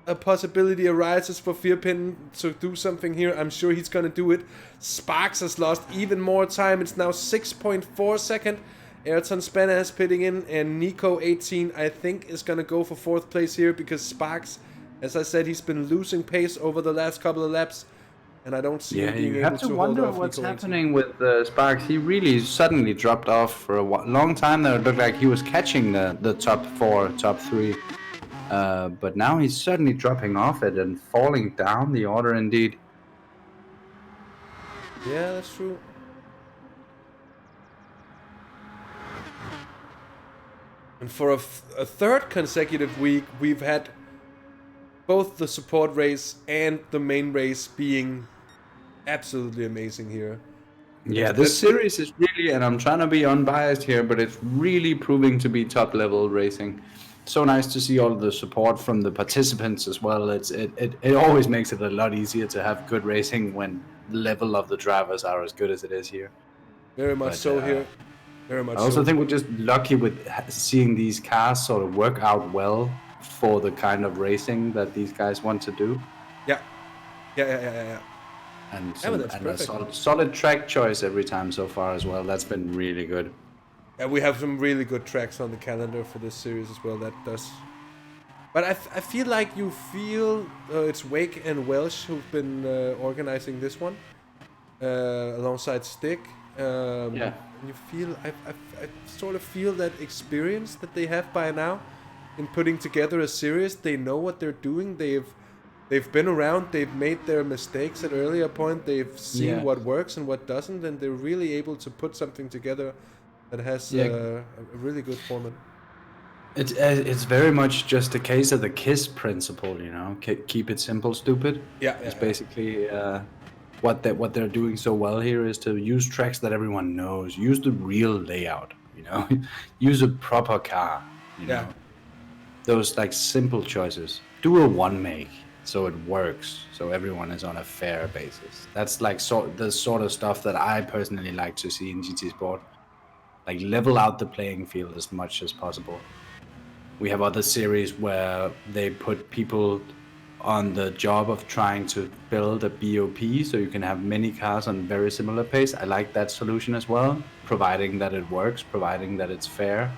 a possibility arises for Firpin to do something here, I'm sure he's gonna do it. Sparks has lost even more time. It's now 6.4 seconds. Ayrton Spanner is pitting in, and Nico 18 I think is gonna go for 4th place here, because Sparks, as I said, he's been losing pace over the last couple of laps, and I don't see him being able to hold off. You have to wonder what's happening with Sparks. He really suddenly dropped off for a long time there. It looked like he was catching the top 4, top 3. But now he's certainly dropping off it and falling down the order indeed. Yeah, that's true. And for a third consecutive week, we've had both the support race and the main race being absolutely amazing here. Yeah, this series is really, and I'm trying to be unbiased here, but it's really proving to be top level racing. So nice to see all of the support from the participants as well. It always makes it a lot easier to have good racing when the level of the drivers are as good as it is here. Very much so here. Very much. I also think we're just lucky with seeing these cars sort of work out well for the kind of racing that these guys want to do. Yeah. And a solid track choice every time so far as well. That's been really good. And we have some really good tracks on the calendar for this series as well. That does. But I feel like it's Wake and Welsh who've been organizing this one alongside Stick. And you feel I sort of feel that experience that they have by now in putting together a series. They know what they're doing. They've been around. They've made their mistakes at earlier point. They've seen what works and what doesn't, and they're really able to put something together that has a really good format. It's very much just a case of the KISS principle, you know. Keep it simple, stupid. It's basically what they're doing so well here is to use tracks that everyone knows. Use the real layout, you know. Use a proper car, you know. Those like simple choices. Do a one make so it works, so everyone is on a fair basis. That's like the sort of stuff that I personally like to see in GT Sport. Like level out the playing field as much as possible. We have other series where they put people on the job of trying to build a BOP so you can have many cars on very similar pace. I like that solution as well, providing that it works, providing that it's fair.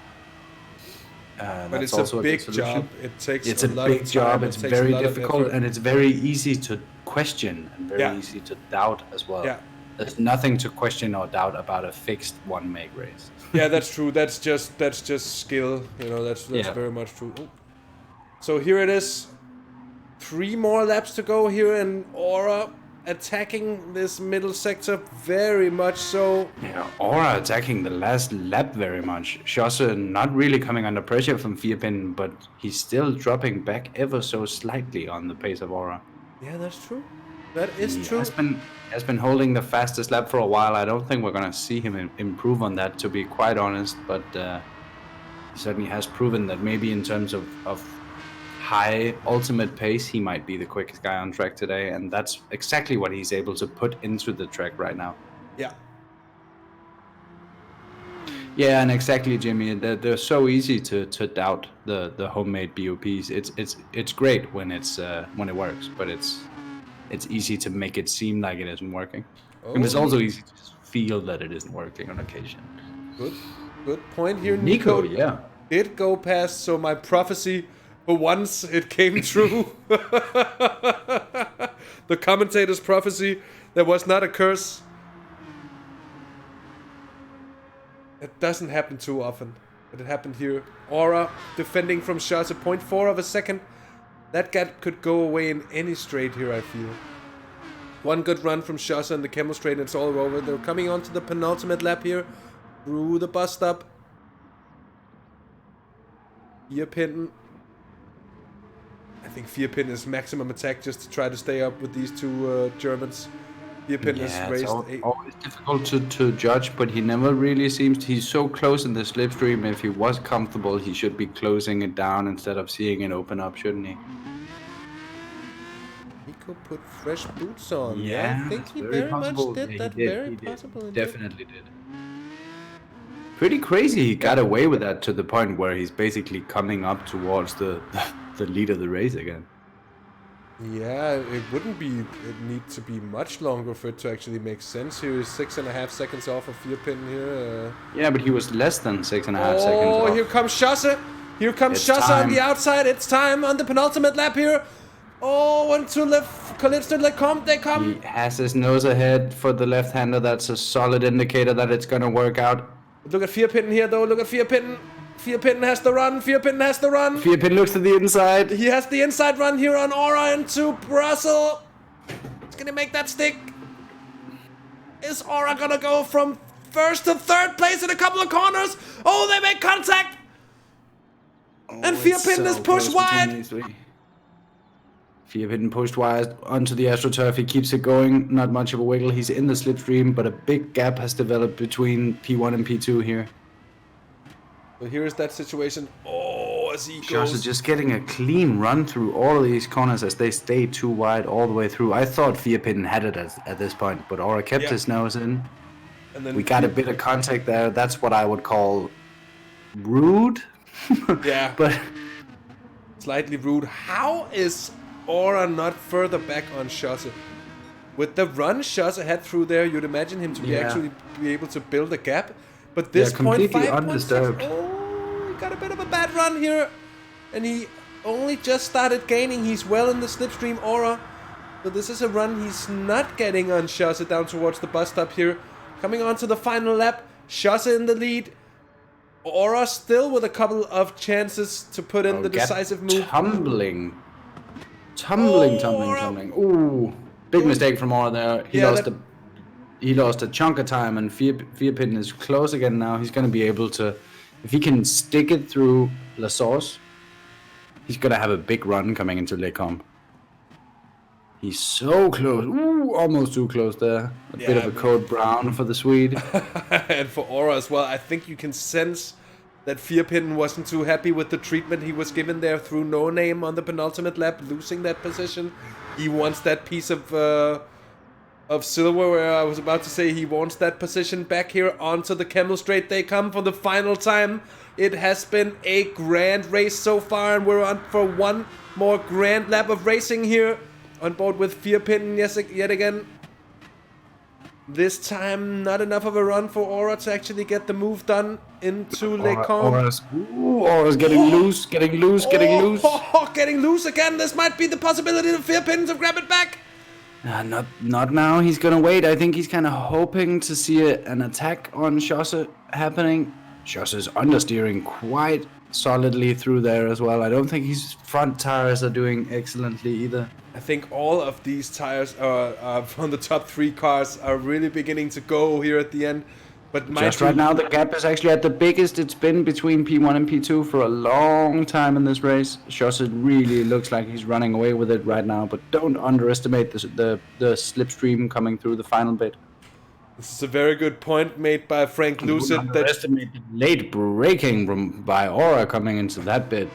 But it's also a big job. It's a big job. It's very difficult, and it's very easy to question and very easy to doubt as well. There's nothing to question or doubt about a fixed one-make race. Yeah, that's true. That's just skill. You know, that's very much true. Oh. So here it is. 3 more laps to go here, and Aura attacking this middle sector very much so. Yeah, Aura attacking the last lap very much. Schosse not really coming under pressure from Vierpin, but he's still dropping back ever so slightly on the pace of Aura. Yeah, that's true. That is true. Has been holding the fastest lap for a while. I don't think we're gonna see him improve on that, to be quite honest. But he certainly has proven that maybe in terms of high ultimate pace, he might be the quickest guy on track today, and that's exactly what he's able to put into the track right now. Yeah. Yeah, and exactly, Jimmy. They're so easy to doubt the homemade BOPs. It's great when it works, but it's easy to make it seem like it isn't working. Oh. And it's also easy to feel that it isn't working on occasion. Good point here, Nico. Nico. Yeah. Did go past, so my prophecy, for once, it came true. The commentator's prophecy, there was not a curse. It doesn't happen too often, but it happened here. Aura defending from Schosse, 0.4 of a second. That gap could go away in any straight here, I feel. One good run from Schosse in the Camel Straight and it's all over. They're coming on to the penultimate lap here. Through the bus stop. Vierpin. I think Vierpin is maximum attack just to try to stay up with these two Germans. Vierpin has raised always difficult to judge, but he never really seems he's so close in the slipstream. If he was comfortable, he should be closing it down instead of seeing it open up, shouldn't he? Nico put fresh boots on. Yeah, I think he very possible. much did. Yeah, that very possible. He definitely did. Pretty crazy he got away with that to the point where he's basically coming up towards the lead of the race again. Yeah, it wouldn't be. It needs to be much longer for it to actually make sense. Here is 6.5 seconds off of Vierpin here. Yeah, but he was less than 6.5 seconds off. Oh, here comes Schosse. Here comes Schosse on the outside. It's time on the penultimate lap here. Oh, 1 to left. Calypso, they come. He has his nose ahead for the left-hander. That's a solid indicator that it's gonna work out. Look at Vierpin here, though. Look at Vierpin. Vierpin has the run. Vierpin has the run. Vierpin looks to the inside. He has the inside run here on Aura into Brussels. It's gonna make that stick. Is Aura gonna go from first to third place in a couple of corners? Oh, they make contact. And Vierpin is pushed wide. Vierpin pushed wide onto the AstroTurf. He keeps it going. Not much of a wiggle. He's in the slipstream, but a big gap has developed between P1 and P2 here. So here's that situation. Oh, as he Schosse goes. just getting a clean run through all of these corners as they stay too wide all the way through. I thought Vierpin had it at this point, but Aura kept his nose in. And then we got a bit of contact there. That's what I would call rude. Yeah. But slightly rude. How is Aura not further back on Schosse? With the run Schosse had through there, you'd imagine him to be actually be able to build a gap. But this completely undisturbed. Oh, he got a bit of a bad run here. And he only just started gaining. He's well in the slipstream, Aura. So this is a run he's not getting on Schosse down towards the bus stop here. Coming on to the final lap. Schosse in the lead. Aura still with a couple of chances to put in the decisive move. Tumbling. Ooh, big mistake from Aura there. He lost a chunk of time, and Vierpin is close again now. He's going to be able to, if he can stick it through La Source, he's going to have a big run coming into Les Combes. He's so close. Ooh, almost too close there. A bit of a code brown for the Swede. And for Aura as well. I think you can sense that Vierpin wasn't too happy with the treatment he was given there through No Name on the penultimate lap, losing that position. He wants that piece of silver, where I was about to say he wants that position back here onto the Camel Straight. They come for the final time. It has been a grand race so far, and we're on for one more grand lap of racing here on board with Vierpin yet again. This time, not enough of a run for Aura to actually get the move done into Les Combes. Aura's getting loose. Getting loose again. This might be the possibility of Vierpin to grab it back. Not now. He's gonna wait. I think he's kind of hoping to see an attack on Schosse happening. Schosse's understeering quite solidly through there as well. I don't think his front tires are doing excellently either. I think all of these tires from the top 3 cars are really beginning to go here at the end. But just right now, the gap is actually at the biggest it's been between P1 and P2 for a long time in this race. Schosse really looks like he's running away with it right now, but don't underestimate the slipstream coming through the final bit. This is a very good point made by Frank Lucid. Don't underestimate the late braking by Aura coming into that bit.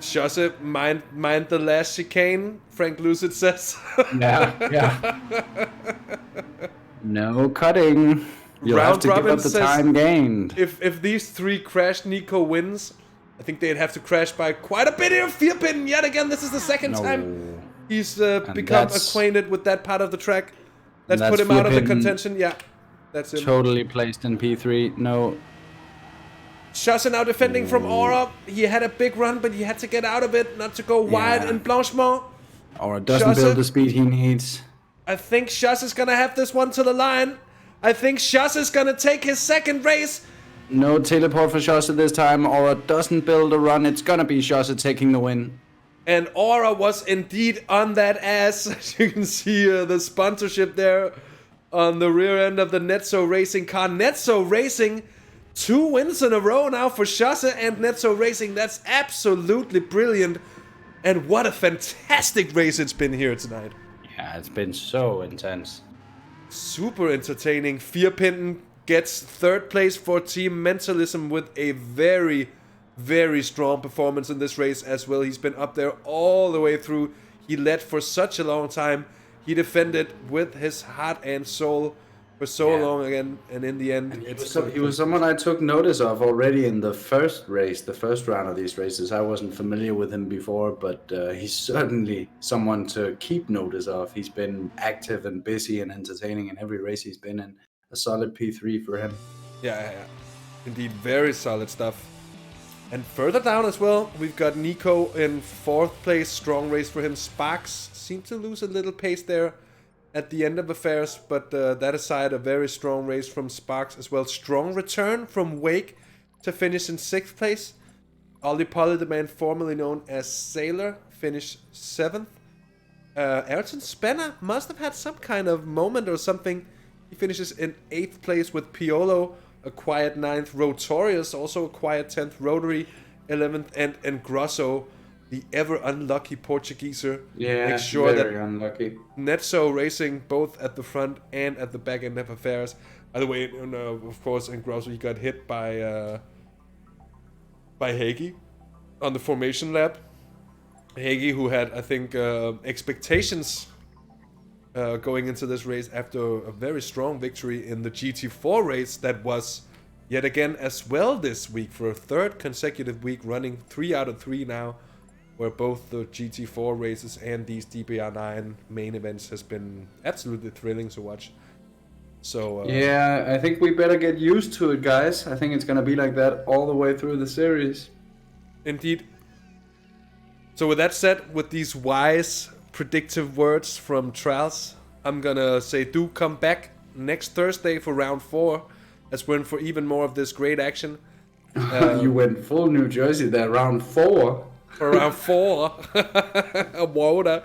Schosse, mind the last chicane, Frank Lucid says. Yeah. No cutting. You'll have to give up the time gained. If these 3 crash, Nico wins. I think they'd have to crash by quite a bit here. Vierpin yet again. This is the second time he's become acquainted with that part of the track. Let's put him out of the contention. Yeah, that's him. Totally placed in P3. No. Schosse now defending from Aura. He had a big run, but he had to get out of it, not to go wide in Blanchement. Aura doesn't build the speed he needs. I think Schosse is going to have this one to the line. I think Schosse is going to take his second race. No teleport for Schosse this time. Aura doesn't build a run. It's going to be Schosse taking the win. And Aura was indeed on that ass. As you can see the sponsorship there on the rear end of the Netso Racing car. Netso Racing, 2 wins in a row now for Schosse and Netso Racing. That's absolutely brilliant. And what a fantastic race it's been here tonight. Yeah, it's been so intense. Super entertaining. Vierpin gets 3rd place for Team Mentalism with a very, very strong performance in this race as well. He's been up there all the way through. He led for such a long time. He defended with his heart and soul for so long again, and in the end, he was someone I took notice of already in the first race, the first round of these races. I wasn't familiar with him before, but he's certainly someone to keep notice of. He's been active and busy and entertaining in every race he's been in. A solid P3 for him. Yeah. Indeed, very solid stuff. And further down as well, we've got Nico in 4th place. Strong race for him. Sparks seemed to lose a little pace there at the end of affairs, but that aside, a very strong race from Sparks as well. Strong return from Wake to finish in 6th place. Ollie Polly, the man formerly known as Sailor, finished 7th. Ayrton Spenner must have had some kind of moment or something. He finishes in 8th place with Piolo, a quiet 9th. Rotorius, also a quiet 10th. Rotary, 11th. And Grosso, the ever unlucky Portugueser, makes sure that unlucky. Netso Racing both at the front and at the back end of affairs. By the way, of course, in Grosso he got hit by Hagi on the formation lap. Hagi, who had, I think, expectations going into this race after a very strong victory in the GT4 race that was yet again as well this week for a 3rd consecutive week, running 3 out of 3 now, where both the GT4 races and these DBR9 main events has been absolutely thrilling to watch. So yeah, I think we better get used to it, guys. I think it's gonna be like that all the way through the series. Indeed. So with that said, with these wise, predictive words from Traels, I'm gonna say do come back next Thursday for round 4, as we're in for even more of this great action. You went full New Jersey there, round 4. For round 4. A water.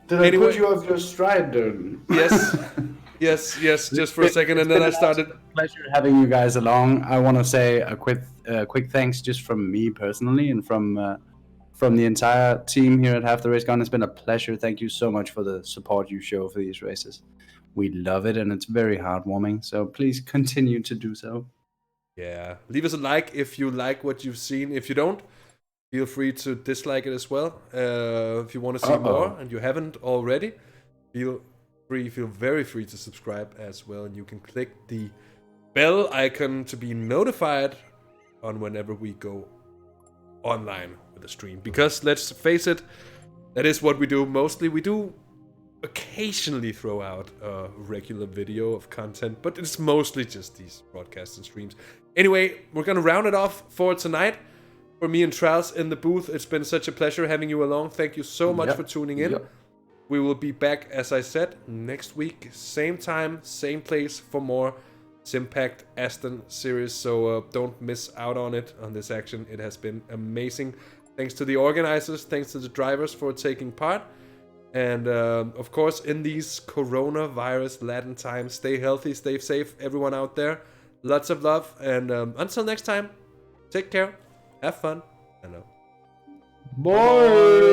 Did I put you off your stride, Dirten? Yes, just for a second, and then I started. Pleasure having you guys along. I want to say a quick thanks just from me personally and from the entire team here at Half the Race Gone. It's been a pleasure. Thank you so much for the support you show for these races. We love it, and it's very heartwarming. So please continue to do so. Yeah, leave us a like if you like what you've seen. If you don't, feel free to dislike it as well. If you want to see more and you haven't already, feel very free to subscribe as well. And you can click the bell icon to be notified on whenever we go online with the stream. Because let's face it, that is what we do mostly. We do occasionally throw out a regular video of content, but it's mostly just these broadcasts and streams. Anyway, we're gonna round it off for tonight. For me and Traels in the booth, it's been such a pleasure having you along. Thank you so much for tuning in. We will be back, as I said, next week, same time, same place for more Simpact Aston Series. So don't miss out on it, on this action. It has been amazing. Thanks to the organizers, thanks to the drivers for taking part. And of course, in these coronavirus-laden times, stay healthy, stay safe, everyone out there. Lots of love. And until next time, take care, have fun, and Bye.